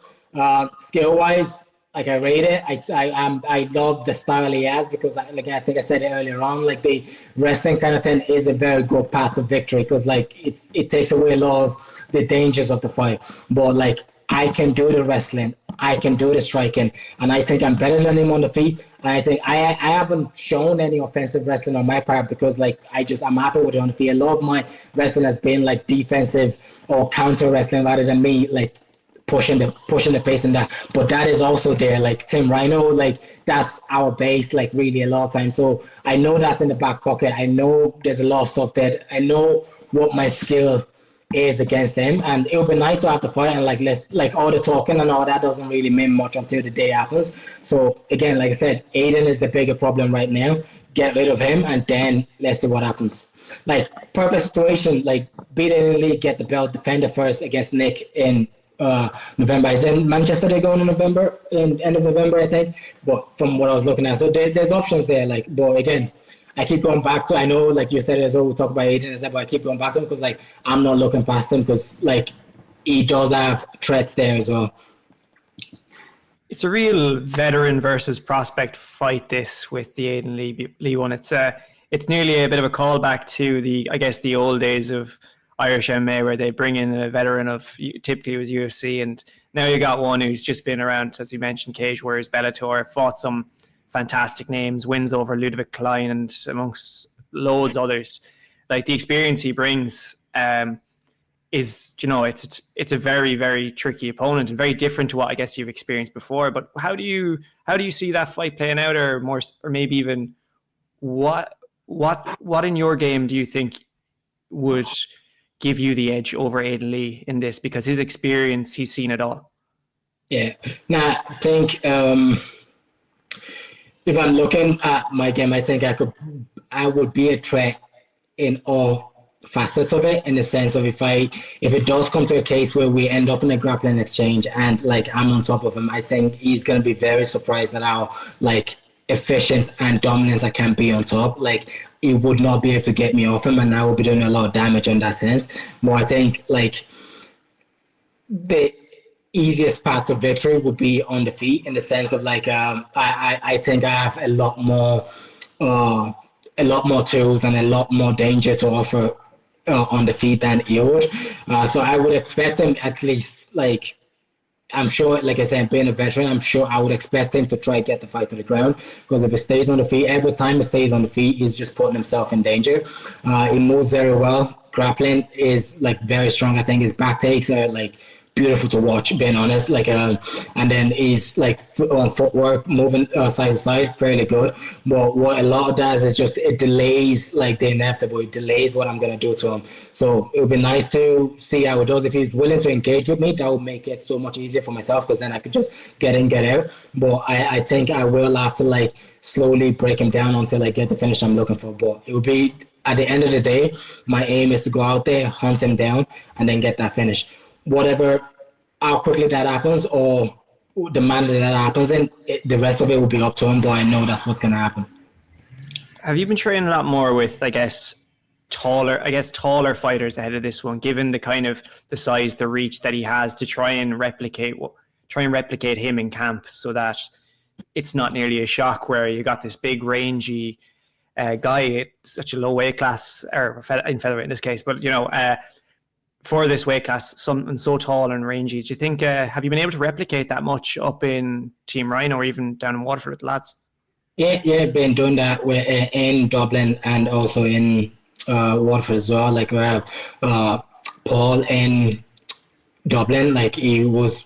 Skill-wise, like, I rate it. I love the style he has because, like, I think I said it earlier on, like, the wrestling kind of thing is a very good path to victory because, like, it takes away a lot of the dangers of the fight. But, like, I can do the wrestling, I can do the striking, and I think I'm better than him on the feet. And I think I haven't shown any offensive wrestling on my part because, like, I'm happy with it on the feet. A lot of my wrestling has been, like, defensive or counter wrestling rather than me, like, pushing the pace and that. But that is also there, like Team Ryano, like, that's our base, like, really a lot of times. So I know that's in the back pocket. I know there's a lot of stuff that I know what my skill is against them, and it would be nice to have the fight and, like, all the talking and all that doesn't really mean much until the day happens. So again, like I said, Aiden is the bigger problem right now. Get rid of him and then let's see what happens. Like, perfect situation, like, beat Aiden Lee, get the belt, defend it first against Nick in November. Is in Manchester they're going in November, in end of November, I think. But from what I was looking at, so there's options there. Like, but again, I keep going back to, I know, like you said, as well, we talk about Aiden, but I keep going back to him because, like, I'm not looking past him because, like, he does have threats there as well. It's a real veteran versus prospect fight, this, with the Aiden Lee one. It's nearly a bit of a callback to the old days of Irish MMA, where they bring in a veteran of, typically it was UFC, and now you got one who's just been around, as you mentioned, Cage Warriors, Bellator, fought some fantastic names, wins over Ludovic Klein and amongst loads others. Like, the experience he brings is, you know, it's a very, very tricky opponent and very different to what I guess you've experienced before. But how do you see that fight playing out, or maybe even what in your game do you think would give you the edge over Aiden Lee in this? Because his experience, he's seen it all. Yeah. Now, I think if I'm looking at my game, I think I would be a threat in all facets of it, in the sense of if it does come to a case where we end up in a grappling exchange and, like, I'm on top of him, I think he's going to be very surprised at how, like, efficient and dominant I can be on top. Like, he would not be able to get me off him, and I would be doing a lot of damage in that sense. But I think, like, the easiest path to victory would be on the feet, in the sense of like I think I have a lot more tools and a lot more danger to offer on the feet than he would. So I would expect him, at least, like, I'm sure, like I said, being a veteran, I'm sure I would expect him to try to get the fight to the ground, because if he stays on the feet, every time he stays on the feet, he's just putting himself in danger. He moves very well. Grappling is like very strong. I think his back takes are like beautiful to watch, being honest. Like, and then he's like footwork, moving side to side, fairly good. But what a lot does is just it delays like the inevitable. It delays what I'm gonna do to him. So it would be nice to see how it does. If he's willing to engage with me, that would make it so much easier for myself, because then I could just get in, get out. But I think I will have to like slowly break him down until I get the finish I'm looking for. But it would be, at the end of the day, my aim is to go out there, hunt him down, and then get that finish. Whatever, how quickly that happens, or the manner that happens in, the rest of it will be up to him, but I know that's what's going to happen. Have you been training a lot more with, I guess, taller fighters ahead of this one, given the kind of the size, the reach that he has, to try and replicate him in camp, so that it's not nearly a shock where you got this big rangy guy at such a low weight class, or in featherweight in this case, but for this weight class, something so tall and rangy. Do you think, have you been able to replicate that much up in Team Ryano or even down in Waterford with the lads? Yeah, I've been doing that in Dublin and also in Waterford as well. Like, we have Paul in Dublin, like, he was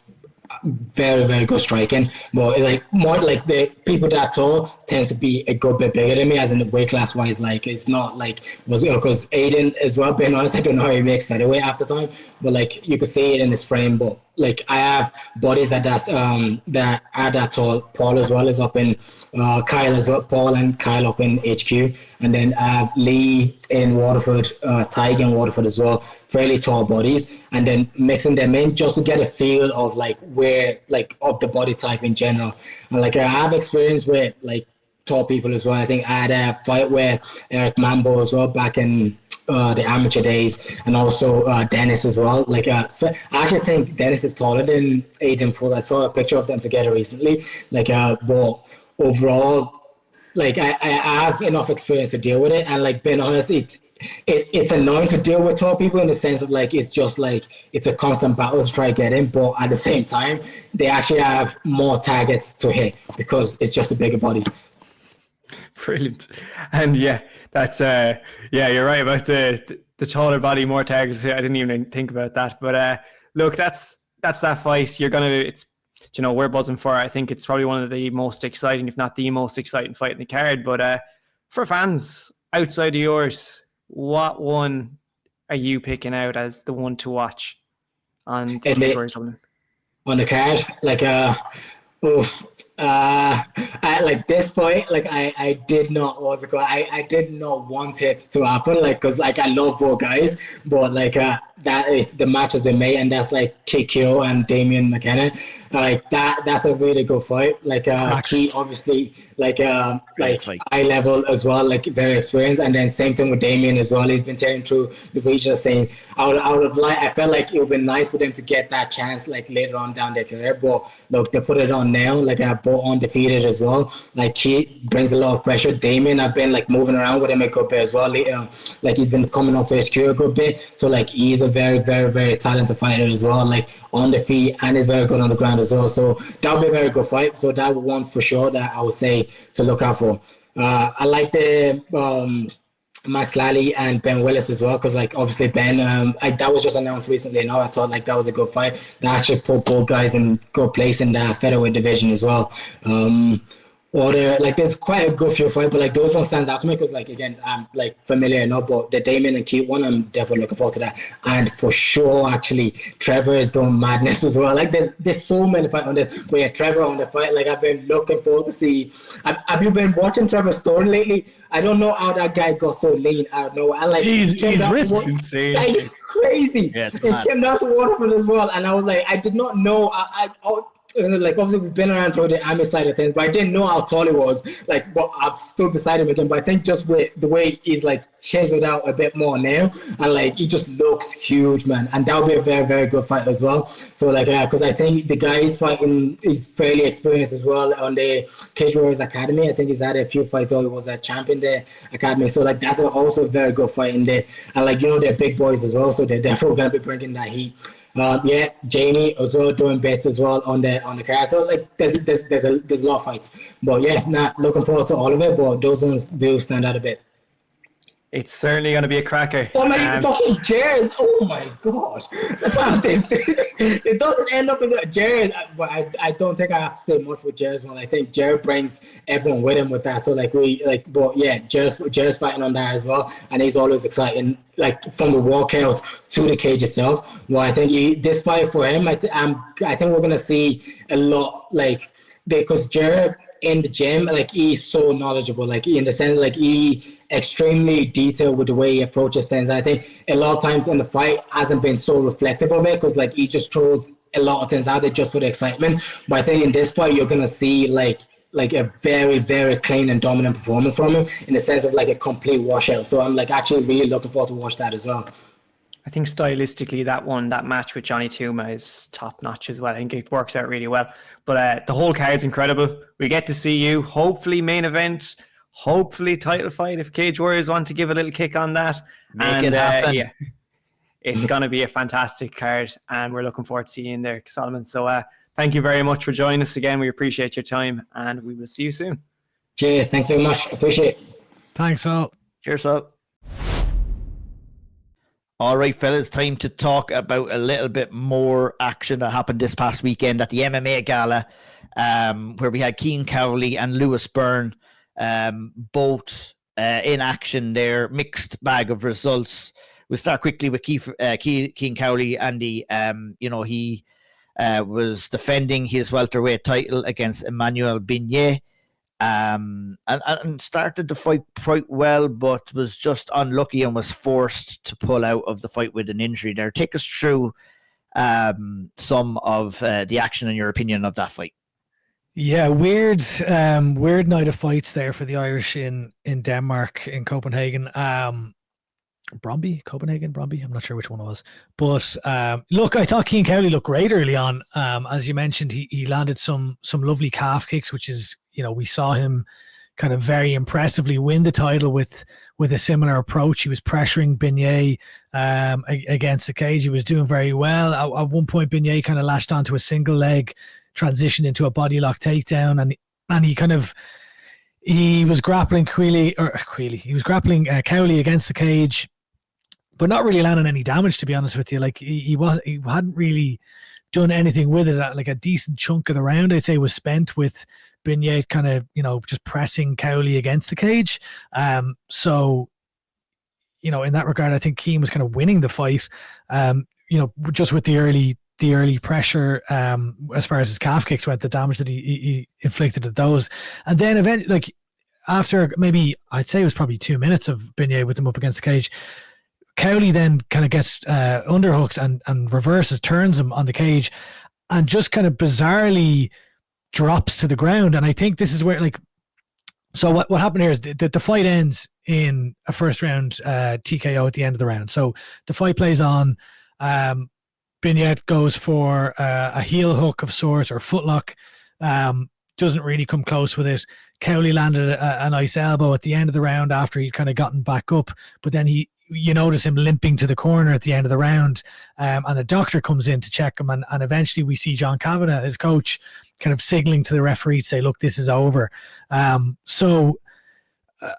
very, very good striking, but like more like the people that tall tends to be a good bit bigger than me, as in the weight class wise. Like, it's not like, was because Aiden as well, being honest, I don't know how he makes featherweight half the time, but like you could see it in his frame. But like, I have buddies that are that tall. Paul as well is up in Kyle as well. Paul and Kyle up in HQ, and then I have Lee in Waterford, Tiger in Waterford as well. Fairly tall bodies, and then mixing them in just to get a feel of like where, like, of the body type in general. And like, I have experience with like tall people as well. I think I had a fight with Eric Mambo as well back in the amateur days, and also Dennis as well. Like, I actually think Dennis is taller than Aiden Full. I saw a picture of them together recently. Like, but overall, like, I have enough experience to deal with it, and like, being honest, it's annoying to deal with tall people, in the sense of like, it's just like, it's a constant battle to try to get in, but at the same time, they actually have more targets to hit because it's just a bigger body. Brilliant. And yeah, that's you're right about the taller body, more targets. I didn't even think about that, but look, that's that fight. It's, you know, we're buzzing for it. I think it's probably one of the most exciting, if not the most exciting fight in the card. But for fans outside of yours, what one are you picking out as the one to watch on Cage Warriors Dublin? On the card, like, at like this point, like, I did not, what's it called? I did not want it to happen, like, because like, I love both guys, but like, that is, the match has been made, and that's like KQ and Damien McKenna. Like, that's a really good fight. Like, Key obviously, like high level as well, like very experienced, and then same thing with Damien as well. He's been tearing through the regional scene. Out of like, I felt like it would be nice for them to get that chance like later on down their career, but look, they put it on now. Like, both undefeated as well. Like, he brings a lot of pressure. Damien, I've been like moving around with him a good bit as well. Like, he's been coming up to HQ a good bit, so like, he's a very, very, very talented fighter as well, like on the feet, and is very good on the ground as well. So that would be a very good fight. So that one for sure that I would say to look out for. I like the Max Lally and Ben Willis as well, because like, obviously Ben, that was just announced recently. I thought like that was a good fight. They actually put both guys in good place in the featherweight division as well. Or like, there's quite a good few fights, but like, those ones stand out to me because like, again, I'm like familiar enough, but the Damien and Keith one, I'm definitely looking forward to that. And for sure, actually, Trevor is doing madness as well. Like, there's so many fights on this, but yeah, Trevor on the fight, like, I've been looking forward to see. Have you been watching Trevor's story lately? I don't know how that guy got so lean. I don't know. And like, he's ripped. Insane. Like, it's crazy. Yeah, it came down to Waterford as well, and I was like, I did not know. like obviously we've been around through the army side of things, but I didn't know how tall he was. Like, but I've stood beside him again. But I think just with the way he's like chiseled out a bit more now, and like he just looks huge, man. And that'll be a very, very good fight as well. So like, because I think the guy he's fighting is fairly experienced as well on the Cage Warriors Academy. I think he's had a few fights though. He was a champion there academy. So like that's also a very good fight in there. And like they're big boys as well, so they're definitely gonna be bringing that heat. Jamie as well doing bits as well on the card. So like there's a lot of fights, but looking forward to all of it. But those ones do stand out a bit. It's certainly going to be a cracker. Oh my fucking chairs! Oh my god! It doesn't end up as a Jared, but I don't think I have to say much with Jared's one. I think Jared brings everyone with him with that. So Jared's fighting on that as well, and he's always exciting. Like from the walkout to the cage itself. Well, I think this fight for him, I think we're gonna see a lot because Jared in the gym, like he's so knowledgeable, like in the sense, like he extremely detailed with the way he approaches things. I think a lot of times in the fight hasn't been so reflective of it because like he just throws a lot of things out there just for the excitement. But I think in this fight you're gonna see like a very, very clean and dominant performance from him in the sense of like a complete washout. So I'm like actually really looking forward to watch that as well. I think stylistically that match with Johnny Tuma is top notch as well. I think it works out really well. But the whole card's incredible. We get to see you, hopefully main event, hopefully title fight if Cage Warriors want to give a little kick on that. Make it happen. Yeah, it's going to be a fantastic card and we're looking forward to seeing you there, Solomon. So thank you very much for joining us again. We appreciate your time and we will see you soon. Cheers. Thanks very much. Appreciate it. Thanks, all. Cheers up. All right, fellas, time to talk about a little bit more action that happened this past weekend at the MMA Gala, where we had Cian Cowley and Lewis Byrne, both in action there. Mixed bag of results. We'll start quickly with Cian Cowley. Andy, he was defending his welterweight title against Emmanuel Beignet. And started the fight quite well, but was just unlucky and was forced to pull out of the fight with an injury there. Take us through some of the action in your opinion of that fight. Yeah, weird night of fights there for the Irish in Denmark, in Copenhagen. Bromby? I'm not sure which one it was. But look, I thought Cian Cowley looked great early on. As you mentioned, he landed some lovely calf kicks, which is, we saw him kind of very impressively win the title with a similar approach. He was pressuring Beignet against the cage. He was doing very well. At one point, Beignet kind of lashed onto a single leg, transitioned into a body lock takedown, and he was grappling Cowley against the cage, but not really landing any damage, to be honest with you. Like he hadn't really done anything with it. Like a decent chunk of the round, I'd say, was spent with Beignet kind of, just pressing Cowley against the cage. So, in that regard, I think Cian was kind of winning the fight, just with the early pressure, as far as his calf kicks went, the damage that he inflicted at those. And then eventually, after maybe, I'd say it was probably 2 minutes of Beignet with him up against the cage, Cowley then kind of gets underhooks and reverses, turns him on the cage, and just kind of bizarrely drops to the ground. And I think this is where, so what happened here is that the fight ends in a first round TKO at the end of the round. So the fight plays on. Beignet goes for a heel hook of sorts or footlock. Doesn't really come close with it. Cowley landed a nice elbow at the end of the round after he'd kind of gotten back up, but then you notice him limping to the corner at the end of the round, and the doctor comes in to check him, and eventually we see John Kavanagh, his coach, kind of signaling to the referee to say, look, this is over. So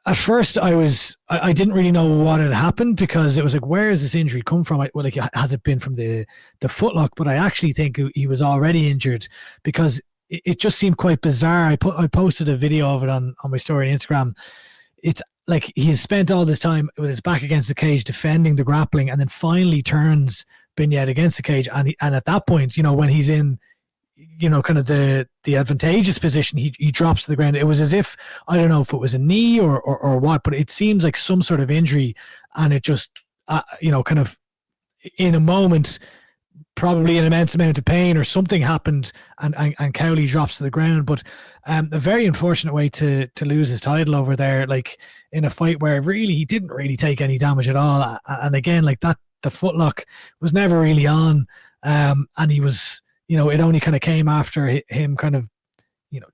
at first I didn't really know what had happened, because it was like, where has this injury come from? Has it been from the footlock? But I actually think he was already injured, because it just seemed quite bizarre. I posted a video of it on my story on Instagram. It's like he's spent all this time with his back against the cage defending the grappling, and then finally turns Beignet against the cage. And at that point, when he's in, kind of the advantageous position, he drops to the ground. It was as if, I don't know if it was a knee or what, but it seems like some sort of injury. And it just, kind of in a moment, probably an immense amount of pain, or something happened, and Cowley drops to the ground. But a very unfortunate way to lose his title over there, like in a fight where really he didn't really take any damage at all. And again, like that, the footlock was never really on, and he was, it only kind of came after him kind of,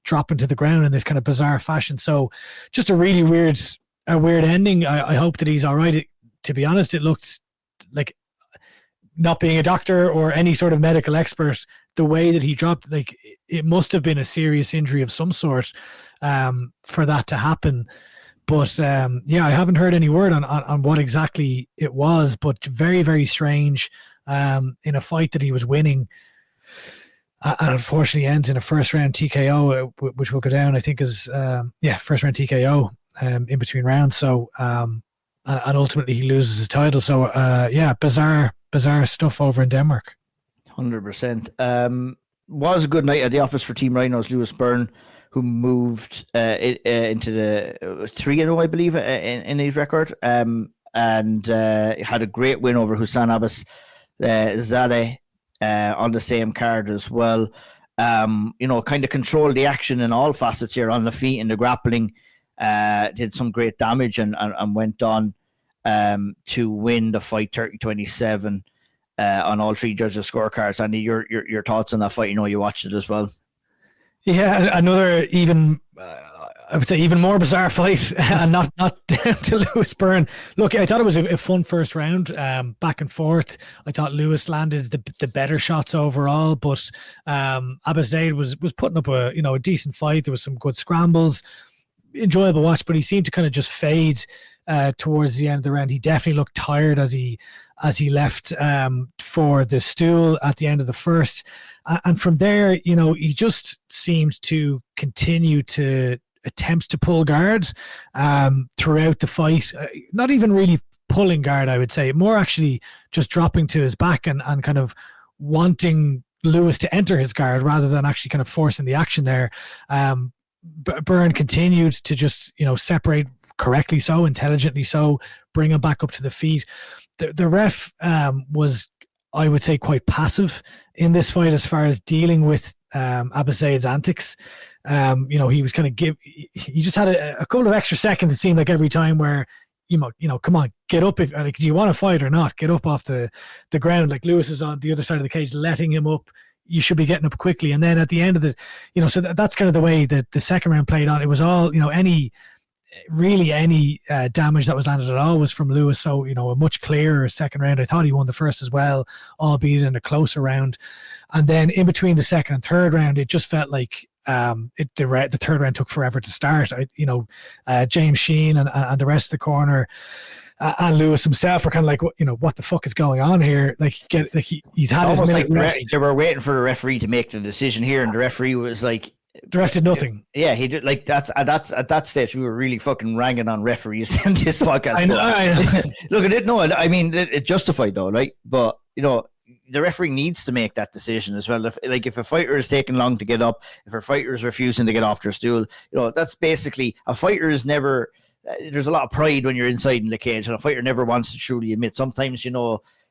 dropping to the ground in this kind of bizarre fashion. So just a really weird ending. I hope that he's all right. To be honest, it looked like, not being a doctor or any sort of medical expert, the way that he dropped, like it must have been a serious injury of some sort for that to happen. But I haven't heard any word on what exactly it was, but very, very strange in a fight that he was winning. And unfortunately ends in a first round TKO, which will go down, I think, as first round TKO in between rounds. So and ultimately he loses his title. So bizarre stuff over in Denmark. 100%. Was a good night at the office for Team Ryano's Lewis Byrne, who moved into the 3-0, I believe, in his record, and had a great win over Hussein Abbas Zadeh on the same card as well. Kind of controlled the action in all facets here, on the feet and the grappling. Did some great damage and went on to win the fight 30-27 on all three judges' scorecards. Andy, your thoughts on that fight? You watched it as well. Yeah, another I would say even more bizarre fight, and not down to Lewis Byrne. Look, I thought it was a fun first round, back and forth. I thought Lewis landed the better shots overall, but Abazaid was putting up a decent fight. There was some good scrambles, enjoyable watch, but he seemed to kind of just fade towards the end of the round. He definitely looked tired as he left for the stool at the end of the first, and from there, he just seemed to continue to attempt to pull guard throughout the fight. Not even really pulling guard, I would say, more actually just dropping to his back and kind of wanting Lewis to enter his guard rather than actually kind of forcing the action there. Byrne continued to just separate correctly so, intelligently so, bring him back up to the feet. The ref was, I would say, quite passive in this fight as far as dealing with Abazaid's antics. He was kind of he just had a couple of extra seconds, it seemed like, every time where come on, get up, if do you want to fight or not, get up off the ground. Like, Lewis is on the other side of the cage letting him up, you should be getting up quickly. And then at the end of the so that's kind of the way that the second round played on. It was all any damage that was landed at all was from Lewis. So a much clearer second round. I thought he won the first as well, albeit in a closer round. And then in between the second and third round, it just felt like the third round took forever to start. James Sheehan and the rest of the corner and Lewis himself were kind of like, what the fuck is going on here? He's had his minute rest. They were waiting for the referee to make the decision here, and the referee was like, the ref did nothing. Yeah, he did. Like, that's at that stage we were really fucking ragging on referees in this podcast. I know. Look, I didn't know. I mean, it justified though, right? But the referee needs to make that decision as well. If a fighter is taking long to get up, if a fighter is refusing to get off their stool, that's basically, a fighter is never. There's a lot of pride when you're inside in the cage, and a fighter never wants to truly admit. Sometimes,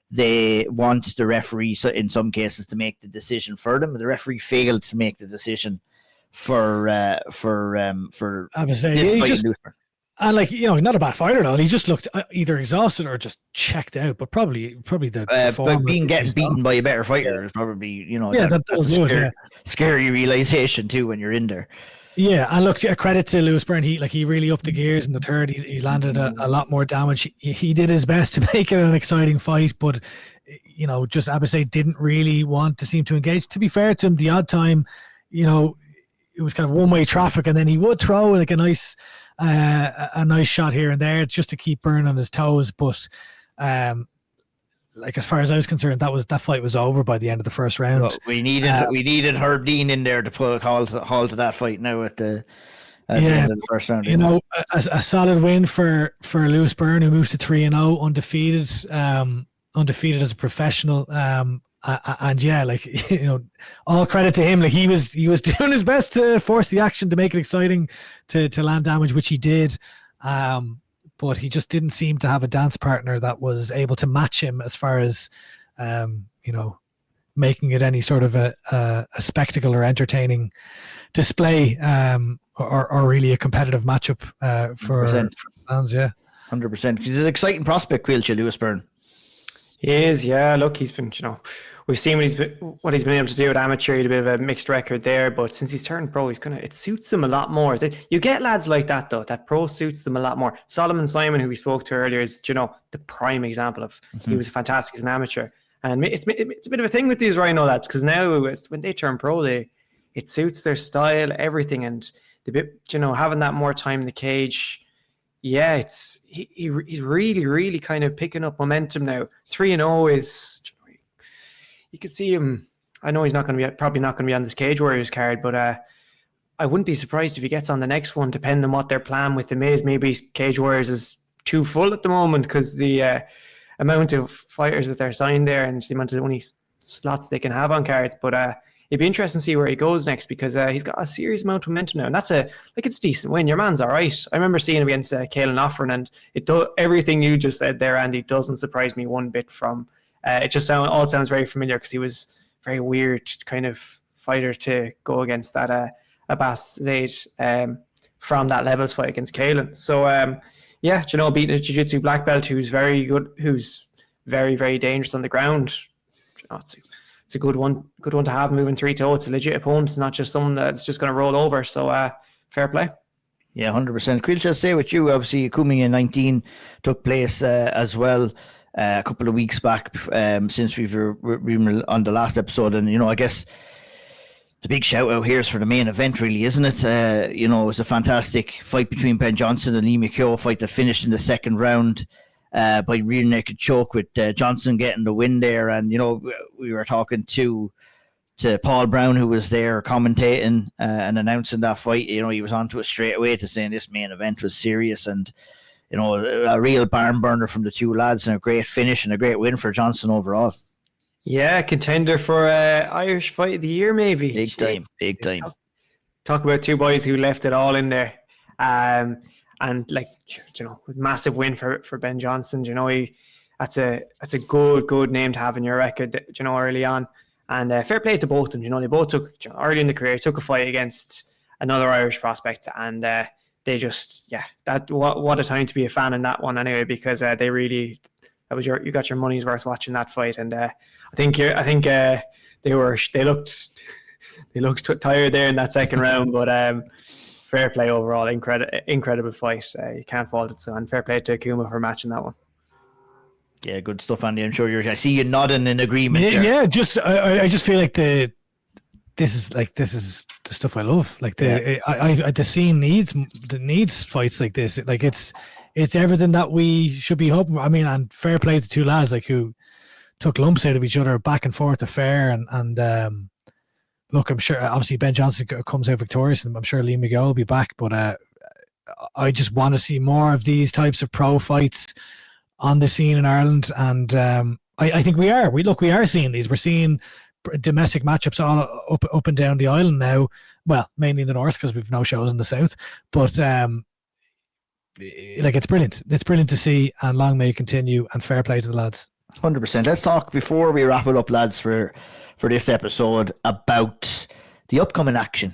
they want the referee, in some cases, to make the decision for them. The referee failed to make the decision for this fight. And not a bad fighter at all. He just looked either exhausted or just checked out. But probably the but getting beaten by a better fighter is probably that's a scary realization too when you're in there. Yeah, and look, a credit to Lewis Byrne. He really upped the gears in the third. He landed a lot more damage. He did his best to make it an exciting fight, but just Abazaid didn't really want to seem to engage. To be fair to him, the odd time, it was kind of one-way traffic, and then he would throw like a nice shot here and there just to keep Byrne on his toes. But as far as I was concerned, that fight was over by the end of the first round. Well, we needed Herb Dean in there to put a halt to that fight now at the end of the first round. A solid win for Lewis Byrne, who moves to 3-0, undefeated as a professional. All credit to him. Like, he was doing his best to force the action to make it exciting, to land damage, which he did. But he just didn't seem to have a dance partner that was able to match him as far as making it any sort of a spectacle or entertaining display, or really a competitive matchup for fans. Yeah, 100%. He's an exciting prospect, Caoilte, Lewis Byrne. He is, yeah. Look, he's been, we've seen what he's been able to do at amateur. He had a bit of a mixed record there, but since he's turned pro, it suits him a lot more. You get lads like that though, that pro suits them a lot more. Solomon Simon, who we spoke to earlier, is the prime example of he was fantastic as an amateur, and it's a bit of a thing with these Ryano lads because now when they turn pro, it suits their style, everything, and the bit having that more time in the cage. Yeah, he's really, really kind of picking up momentum now. 3-0 is, you can see him. I know he's probably not going to be on this Cage Warriors card, but I wouldn't be surprised if he gets on the next one, depending on what their plan with him is. Maybe Cage Warriors is too full at the moment because the amount of fighters that they're signed there and the amount of only slots they can have on cards. But it'd be interesting to see where he goes next because he's got a serious amount of momentum now, and that's it's a decent win. Your man's all right. I remember seeing him against Caoilte Offren, and everything you just said there, Andy, doesn't surprise me one bit. From it just all sounds very familiar because he was a very weird kind of fighter to go against that Abbas Zaid from that levels fight against Caoilte. So beating a jiu-jitsu black belt who's very good, who's very, very dangerous on the ground. It's a good one to have moving 3-0. It's a legit opponent. It's not just someone that's just going to roll over. So fair play. Yeah, 100%. Caoilte, just stay with you. Obviously, Akuma in 19 took place as well a couple of weeks back since we were on the last episode. And, I guess the big shout out here is for the main event, really, isn't it? It was a fantastic fight between Ben Johnson and Lee McKee, a fight that finished in the second round by rear naked choke with Johnson getting the win there. And, we were talking to Paul Brown, who was there commentating and announcing that fight. He was onto it straight away to saying this main event was serious and, a real barn burner from the two lads and a great finish and a great win for Johnson overall. Yeah, contender for Irish Fight of the Year, maybe. Big time. Talk about two boys who left it all in there. And massive win for Ben Johnson. That's a good name to have in your record, early on. And fair play to both of them. They both took, early in the career, took a fight against another Irish prospect. And they just, what a time to be a fan in that one anyway, because they really, you got your money's worth watching that fight. And I think they looked tired there in that second round, but fair play overall. Incredible fight. You can't fault it. So, and fair play to Akuma for matching that one. Yeah, good stuff, Andy. I'm sure I see you nodding in agreement. Yeah, I just feel like this is the stuff I love. Like the scene needs fights like this. Like it's everything that we should be hoping for. I mean, and fair play to two lads who took lumps out of each other back and forth affair. And look, I'm sure obviously Ben Johnson comes out victorious, and I'm sure Lee McGill will be back. But I just want to see more of these types of pro fights on the scene in Ireland. And I think we are seeing these. We're seeing domestic matchups all up and down the island now. Well, mainly in the north because we've no shows in the south. But it's brilliant. It's brilliant to see, and long may it continue. And fair play to the lads. 100%. Let's talk before we wrap it up, lads, for this episode about the upcoming action.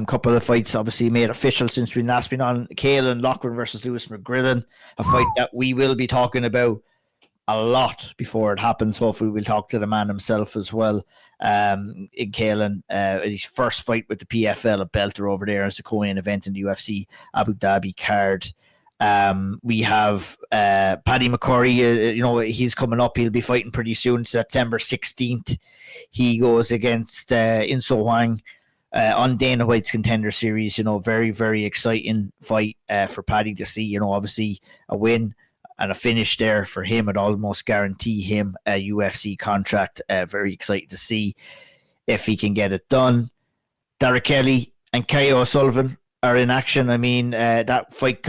Couple of fights obviously made official since we last been on. Caoilte and Loughran versus Lewis McGrillen, a fight that we will be talking about a lot before it happens. Hopefully we'll talk to the man himself as well. In Caoilte, his first fight with the PFL, a belter over there. It's a co-main event in the UFC Abu Dhabi card. We have Paddy McCurry, he's coming up. He'll be fighting pretty soon, September 16th. He goes against Inso Huang on Dana White's Contender Series. Very, very exciting fight for Paddy to see. Obviously a win and a finish there for him would almost guarantee him a UFC contract. Very excited to see if he can get it done. Derek Kelly and Kyle O'Sullivan are in action. I mean, that fight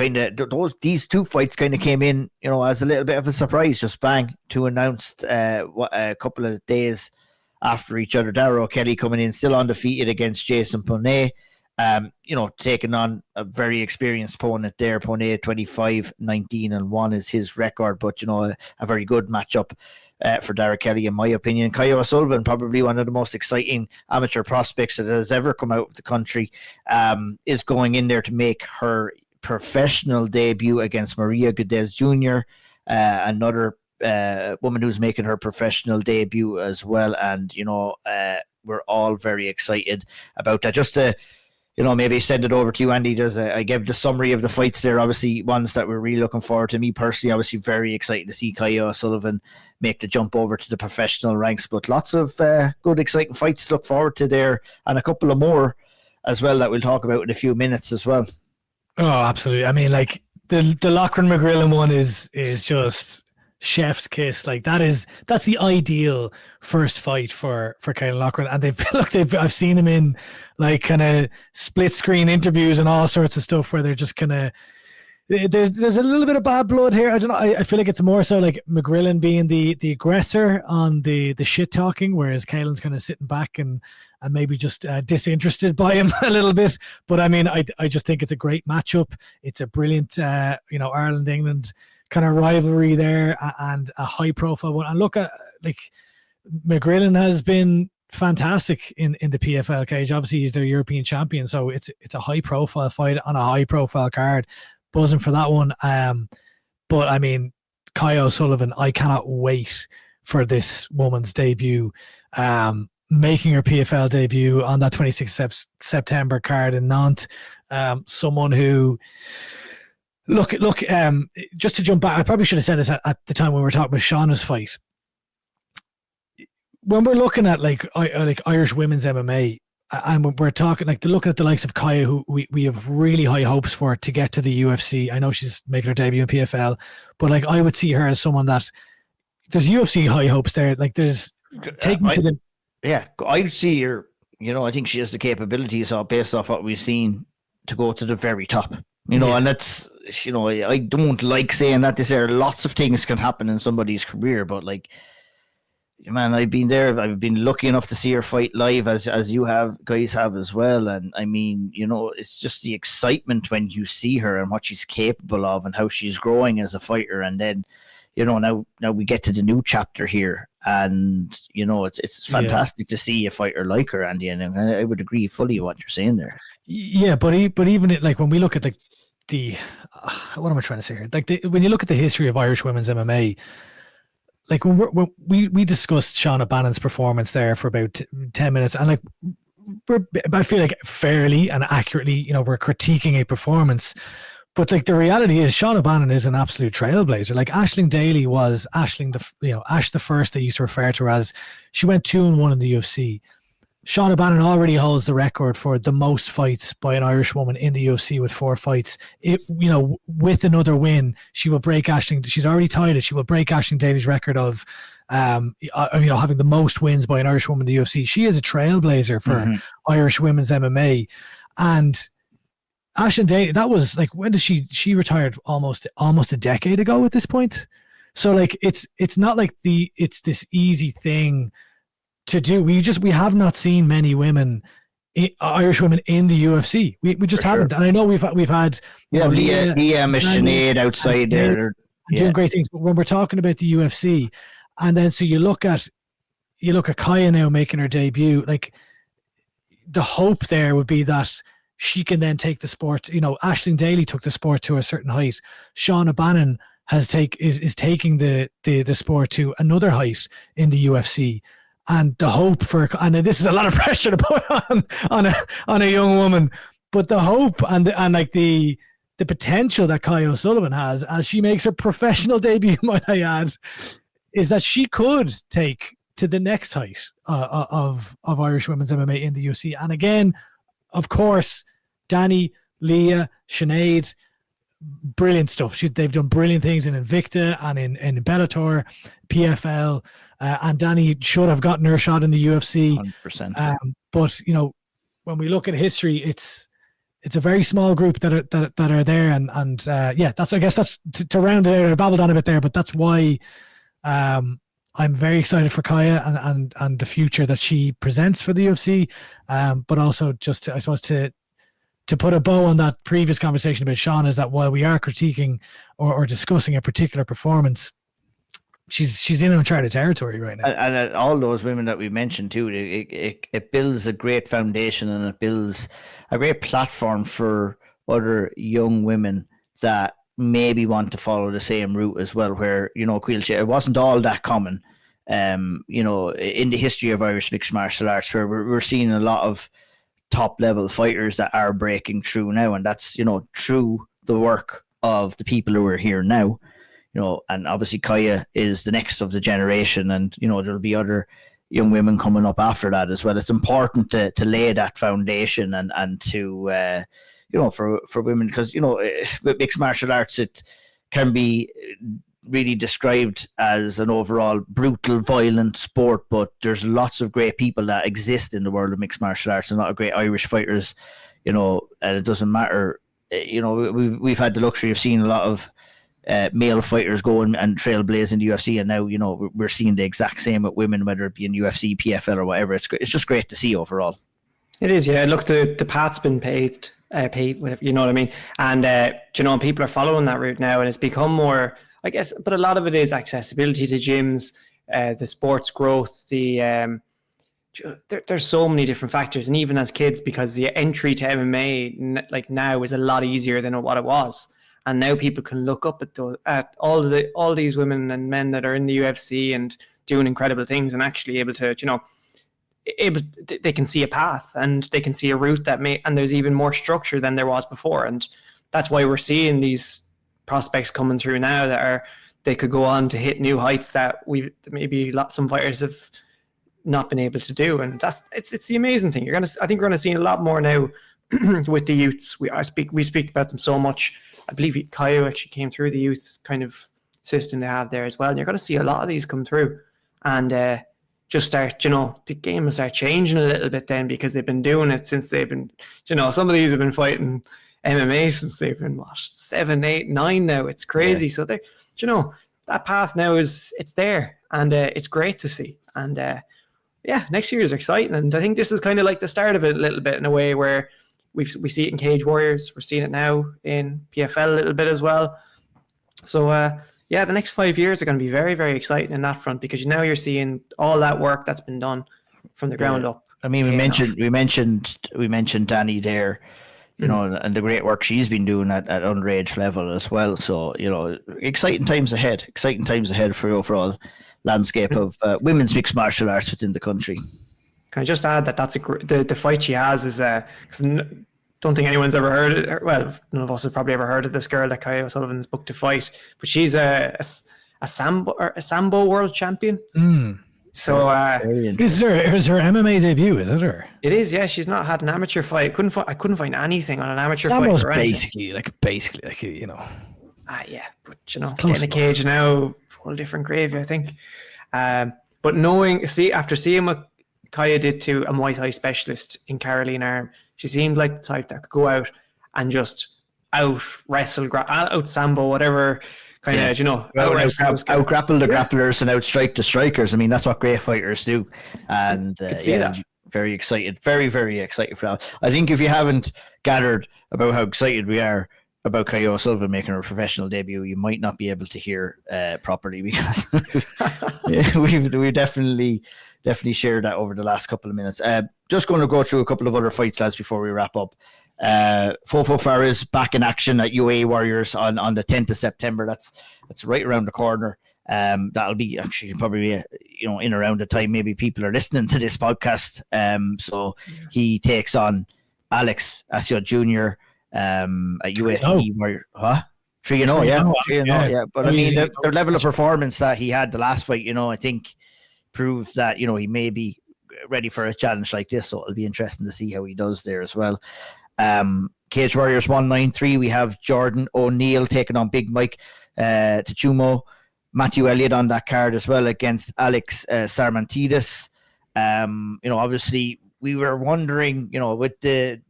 these two fights kind of came in, as a little bit of a surprise, just bang, two announced a couple of days after each other. Darragh O'Kelly coming in still undefeated against Jason Poney, taking on a very experienced opponent there. Pone 25-19-1 is his record, but a very good matchup for Dara Kelly, in my opinion. Caoilte O'Sullivan, probably one of the most exciting amateur prospects that has ever come out of the country, is going in there to make her professional debut against Maria Guedes Jr., another woman who's making her professional debut as well. And, we're all very excited about that. Just to, maybe send it over to you, Andy. I gave the summary of the fights there. Obviously, ones that we're really looking forward to. Me personally, obviously, very excited to see Caoilte O'Sullivan make the jump over to the professional ranks. But lots of good, exciting fights to look forward to there, and a couple of more as well that we'll talk about in a few minutes as well. Oh, absolutely. I mean, like the Loughran McGrillen one is just chef's kiss. Like that's the ideal first fight for Kyle Loughran. And I've seen him in like kind of split screen interviews and all sorts of stuff where they're just kind of, there's a little bit of bad blood here. I don't know. I feel like it's more so like McGrillen being the aggressor on the shit talking, whereas Kylan's kind of sitting back and maybe just disinterested by him a little bit. But I mean, I just think it's a great matchup. It's a brilliant, Ireland-England kind of rivalry there, and a high profile one. And look at like McGrillen has been fantastic in the PFL cage. Obviously he's their European champion, so it's a high profile fight on a high profile card. Buzzing for that one. But I mean, Caoilte O'Sullivan, I cannot wait for this woman's debut, making her PFL debut on that 26th September card in Nantes. Someone who Look, just to jump back, I probably should have said this at the time when we were talking about Shauna's fight. When we're looking at like Irish women's MMA, and we're talking like looking at the likes of Kaya, who we have really high hopes for to get to the UFC. I know she's making her debut in PFL, but like I would see her as someone that there's UFC high hopes there. Like there's taking to the. Yeah, I see her. I think she has the capabilities based off what we've seen to go to the very top. And that's, I don't like saying that. There are lots of things can happen in somebody's career, but like, man, I've been there. I've been lucky enough to see her fight live, as you guys have as well. And I mean, it's just the excitement when you see her and what she's capable of and how she's growing as a fighter. And then, now we get to the new chapter here, and it's fantastic to see a fighter like her, Andy. And I would agree fully with what you're saying there. Yeah, but even like when we look at the what am I trying to say here? Like when you look at the history of Irish women's MMA, like when we discussed Shauna Bannon's performance there for about 10 minutes, and like I feel like fairly and accurately, we're critiquing a performance, but like the reality is Shauna Bannon is an absolute trailblazer. Like Aisling Daly was Ash the First. They used to refer to her as. She went 2-1 in the UFC. Shauna Bannon already holds the record for the most fights by an Irish woman in the UFC with 4 fights. With another win, she will break Aisling. She's already tied it. She will break Aisling Daly's record of, having the most wins by an Irish woman in the UFC. She is a trailblazer for Irish women's MMA. And Aisling Daly, that was like, when did she retired? Almost a decade ago at this point. So like, it's not like it's this easy thing to do. We have not seen many women, Irish women in the UFC. We just haven't. And I know we've had Leah Sinead outside there doing great things. But when we're talking about the UFC, and then so you look at Kaya now making her debut, like the hope there would be that she can then take the sport. Aisling Daly took the sport to a certain height. Shauna Bannon is taking the sport to another height in the UFC. And the hope and this is a lot of pressure to put on a young woman, but the hope and like the potential that Caoilte O'Sullivan has as she makes her professional debut, might I add, is that she could take to the next height of Irish women's MMA in the UFC. And again, of course, Danny, Leah, Sinead, brilliant stuff. They've done brilliant things in Invicta and in Bellator, PFL. And Danny should have gotten her shot in the UFC. 100%. But when we look at history, it's a very small group that are there, and that's, I guess that's to round it out. I babbled on a bit there, but that's why I'm very excited for Kaya and the future that she presents for the UFC. But also just to to put a bow on that previous conversation about Shauna is that while we are critiquing or discussing a particular performance, she's in uncharted territory right now. And all those women that we mentioned too, it builds a great foundation, and it builds a great platform for other young women that maybe want to follow the same route as well, where, you know, Caoilte, it wasn't all that common, you know, in the history of Irish mixed martial arts, where we're seeing a lot of top level fighters that are breaking through now, and that's, you know, through the work of the people who are here now, you know, and obviously Kaya is the next of the generation, and, you know, there'll be other young women coming up after that as well. It's important to lay that foundation and to, you know, for women, because, you know, with mixed martial arts, it can be really described as an overall brutal, violent sport, but there's lots of great people that exist in the world of mixed martial arts, and a lot of great Irish fighters, you know, and it doesn't matter, you know, we've had the luxury of seeing a lot of male fighters go and trailblaze in the UFC, and now, you know, we're seeing the exact same with women, whether it be in UFC, PFL or whatever. It's just great to see overall. It is, yeah. Look, the path's been paved, whatever, you know what I mean? And, you know, people are following that route now, and it's become more, I guess, but a lot of it is accessibility to gyms, the sports growth, there's so many different factors. And even as kids, because the entry to MMA like now is a lot easier than what it was. And now people can look up at all these women and men that are in the UFC and doing incredible things, and actually able to, you know, they can see a path, and they can see a route and there's even more structure than there was before. And that's why we're seeing these prospects coming through now that they could go on to hit new heights that some fighters have not been able to do. And it's the amazing thing. I think we're going to see a lot more now with the youths. We speak about them so much. I believe Kyle actually came through the youth kind of system they have there as well. And you're going to see a lot of these come through, and just start, you know, the game will start changing a little bit then, because they've been doing it since they've been, you know, some of these have been fighting MMA since they've been 7, 8, 9 now. It's crazy. Yeah. So they, you know, that path now it's there, and it's great to see. And yeah, next year is exciting, and I think this is kind of like the start of it a little bit, in a way where we see it in Cage Warriors, we're seeing it now in PFL a little bit as well. So yeah, the next 5 years are going to be very, very exciting in that front, because now you're seeing all that work that's been done from the ground up. I mean, we mentioned Danny there, you know, and the great work she's been doing at underage level as well. So, you know, exciting times ahead for the overall landscape of women's mixed martial arts within the country. Can I just add that that's the fight she has is because don't think anyone's ever heard it. Well, none of us have probably ever heard of this girl that Kyle O'Sullivan's booked to fight, but she's a sambo world champion. So is her MMA debut? Is it her? It is, yeah. She's not had an amateur fight. I couldn't find anything on an amateur Sambo's fight. Basically like, you know. Yeah, but, you know, getting a cage now, whole different gravy, I think. But after seeing what Kaya did to a Muay Thai specialist in Caroline Arm, she seemed like the type that could go out and just out wrestle, out sambo, whatever kind of, you know, out grapple the grapplers and out strike the strikers. I mean, that's what great fighters do. And that. Very excited, very, very excited for that. I think if you haven't gathered about how excited we are about Kyle O'Sullivan making her professional debut, you might not be able to hear properly, because we've definitely shared that over the last couple of minutes. Just going to go through a couple of other fights, lads, before we wrap up. Fofo Farah's back in action at UA Warriors on the 10th of September. That's right around the corner. That'll be actually probably in around the time maybe people are listening to this podcast. So he takes on Alex Asio Jr. At UA3 Warrior. 3-0, yeah. But I mean, the level of performance that he had the last fight, I think proved that he may be ready for a challenge like this. So it'll be interesting to see how he does there as well. Cage Warriors 193, we have Jordan O'Neill taking on Big Mike Tachumo. Matthew Elliott on that card as well against Alex Sarmantidis. Obviously we were wondering, with the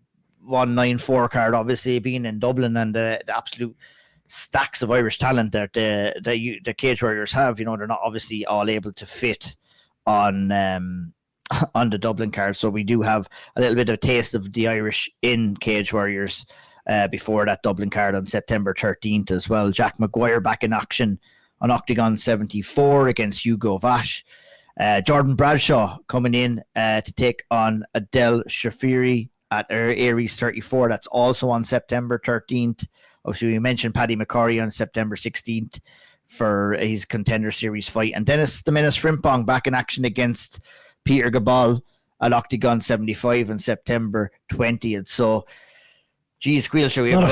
194 card obviously being in Dublin and the absolute stacks of Irish talent that the Cage Warriors have, they're not obviously all able to fit on on the Dublin card. So we do have a little bit of a taste of the Irish in Cage Warriors before that Dublin card on September 13th as well. Jack Maguire back in action on Octagon 74 against Hugo Vash. Jordan Bradshaw coming in to take on Adel Shafiri at Aries 34. That's also on September 13th. Obviously, we mentioned Paddy McCurry on September 16th for his Contender Series fight. And Dennis the Menace Frimpong back in action against Peter Gabal at Octagon 75 on September 20th. So, geez, Caoilte, we have a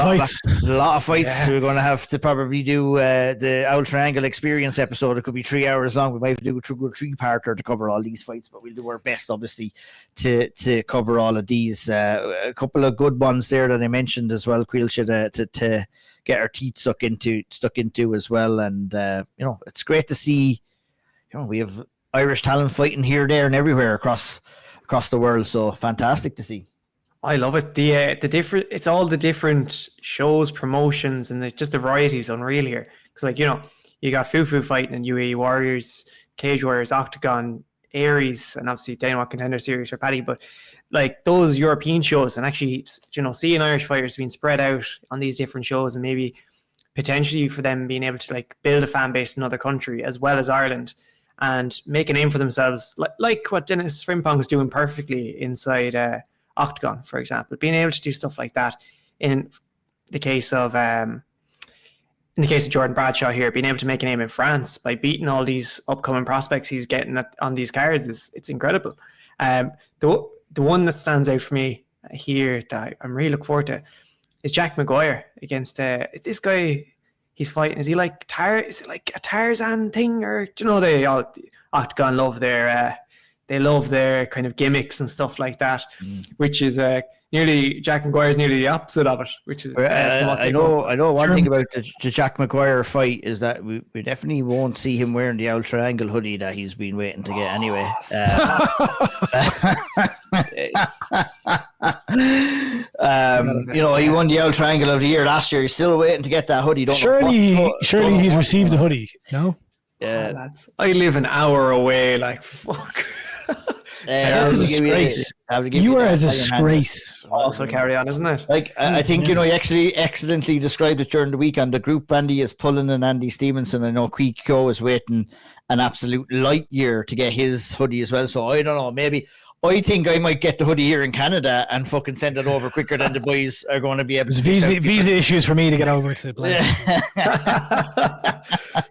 lot of fights. Yeah. So we're going to have to probably do the Auld Triangle Experience episode. It could be 3 hours long. We might have to do a three-parter to cover all these fights, but we'll do our best, obviously, to cover all of these. A couple of good ones there that I mentioned as well, Caoilte, to get our teeth stuck into as well. And, it's great to see, we have Irish talent fighting here, there, and everywhere across the world. So fantastic to see. I love it. The different, it's all the different shows, promotions, and just the variety is unreal here. Because you got Fufu fighting in UAE Warriors, Cage Warriors, Octagon, Aries, and obviously Dynamite Contender Series for Paddy. But those European shows, and actually seeing Irish fighters being spread out on these different shows, and maybe potentially for them being able to build a fan base in another country as well as Ireland, and make a name for themselves, like what Dennis Frimpong is doing perfectly inside Octagon, for example, being able to do stuff like that in the case of Jordan Bradshaw here, being able to make a name in France by beating all these upcoming prospects he's getting on these cards it's incredible. The one that stands out for me here that I'm really looking forward to is Jack Maguire against this guy he's fighting. Is he like is it like a Tarzan thing, or they all Octagon love their they love their kind of gimmicks and stuff like that, which is Jack Maguire is nearly the opposite of it, which is I know one thing about the Jack Maguire fight is that we definitely won't see him wearing the Auld Triangle hoodie that he's been waiting to get anyway. He won the Auld Triangle of the Year last year. He's still waiting to get that hoodie. Surely he's received a hoodie. No. Yeah, I live an hour away. Fuck. That's a disgrace. You are a disgrace. Awful carry on, isn't it? I think he actually excellently described it during the week on the group. Andy is pulling and Andy Stevenson. I know Quico is waiting an absolute light year to get his hoodie as well. So I don't know, maybe I think I might get the hoodie here in Canada and fucking send it over quicker than the boys are going to be able to. Visa issues for me to get over to play.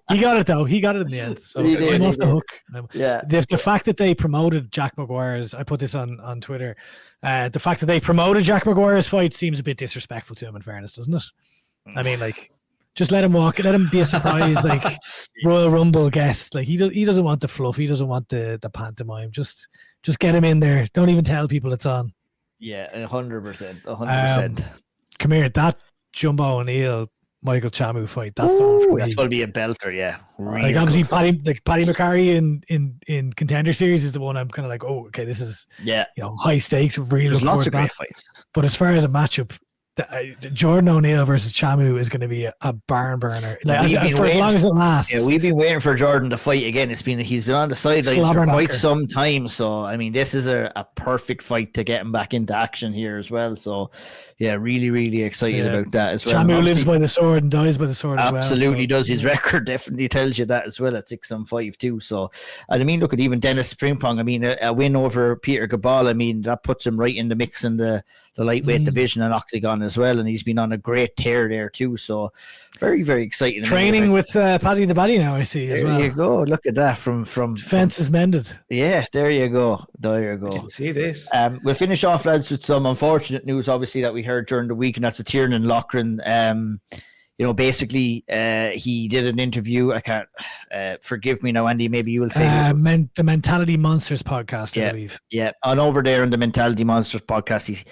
He got it though. He got it in the end. So I'm off the hook. Yeah. The fact that they promoted Jack Maguire's, I put this on Twitter. The fact that they promoted Jack Maguire's fight seems a bit disrespectful to him, in fairness, doesn't it? I mean, just let him walk. Let him be a surprise, Royal Rumble guest. He doesn't want the fluff. He doesn't want the pantomime. Just get him in there. Don't even tell people it's on. Yeah, 100%. 100%. Come here. That Jumbo O'Neill Michael Chamu fight. That's the one for me. That's going to be a belter, yeah. Really obviously Paddy McCurry in Contender Series is the one I'm kind of okay, this is high stakes. Really There's looking lots forward of to great that. fights. But as far as a matchup, Jordan O'Neill versus Chamu is going to be a barn burner. For as long as it lasts. Yeah, we've been waiting for Jordan to fight again. He's been on the sidelines for quite some time. So I mean, this is a perfect fight to get him back into action here as well. So yeah, really, really excited about that as well. Chamu lives by the sword and dies by the sword as well. Absolutely does. His record definitely tells you that as well at 6-5 too. So I mean, look at even Dennis Frimpong. I mean, a win over Peter Gabal. I mean, that puts him right in the mix in the lightweight division and Octagon as well, and he's been on a great tear there too. So very, very exciting. Training with Paddy the Baddy now, I see as well. There you go. Look at that from fence is mended. Yeah, there you go. There you go. I didn't see this. We'll finish off, lads, with some unfortunate news, obviously, that we heard during the week, and that's the Tiernan Loughran. Basically, he did an interview. I can't forgive me now, Andy. Maybe you will say the Mentality Monsters podcast, I believe. Yeah, and over there in the Mentality Monsters podcast, he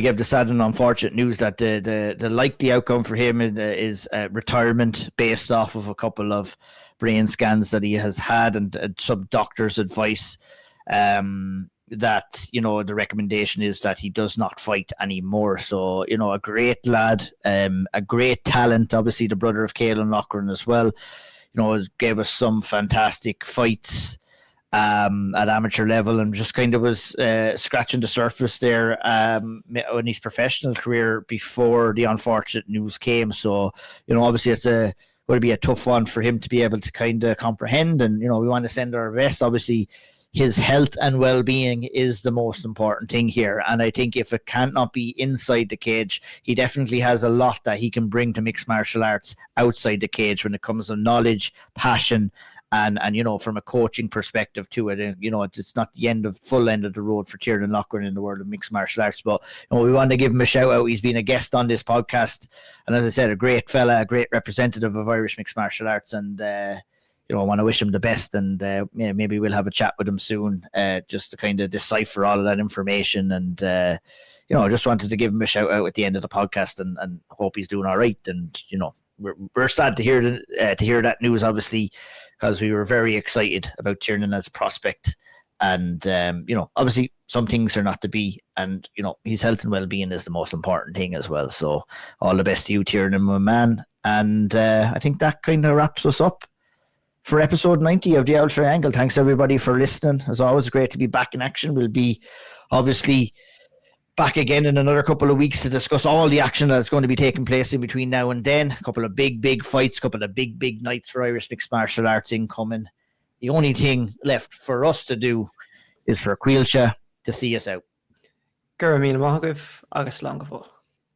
gave the sad and unfortunate news that the likely outcome for him is retirement based off of a couple of brain scans that he has had and some doctor's advice. That the recommendation is that he does not fight anymore. So a great lad, a great talent, obviously the brother of Caolan Loughran as well. Gave us some fantastic fights, at amateur level, and just kind of was scratching the surface there in his professional career before the unfortunate news came. So, obviously it's going to be a tough one for him to be able to kind of comprehend, and, we want to send our best. Obviously, his health and well-being is the most important thing here. And I think if it cannot be inside the cage, he definitely has a lot that he can bring to mixed martial arts outside the cage when it comes to knowledge, passion, and from a coaching perspective to it. And, it's not the full end of the road for Tiernan Loughran in the world of mixed martial arts. But, we want to give him a shout out. He's been a guest on this podcast. And as I said, a great fella, a great representative of Irish mixed martial arts. And, I want to wish him the best, and maybe we'll have a chat with him soon, just to kind of decipher all of that information. And I just wanted to give him a shout out at the end of the podcast, and hope he's doing all right. And we're sad to hear that news, obviously, because we were very excited about Tiernan as a prospect. And obviously some things are not to be, and his health and well-being is the most important thing as well. So all the best to you, Tiernan, my man. And I think that kind of wraps us up for episode 90 of the Auld Triangle. Thanks everybody for listening. As always, great to be back in action. We'll be obviously back again in another couple of weeks to discuss all the action that's going to be taking place in between now and then. A couple of big fights, a couple of big nights for Irish mixed martial arts incoming. The only thing left for us to do is for Caoilte to see us out. Gura míle maith agaibh agus slán go bhfuil.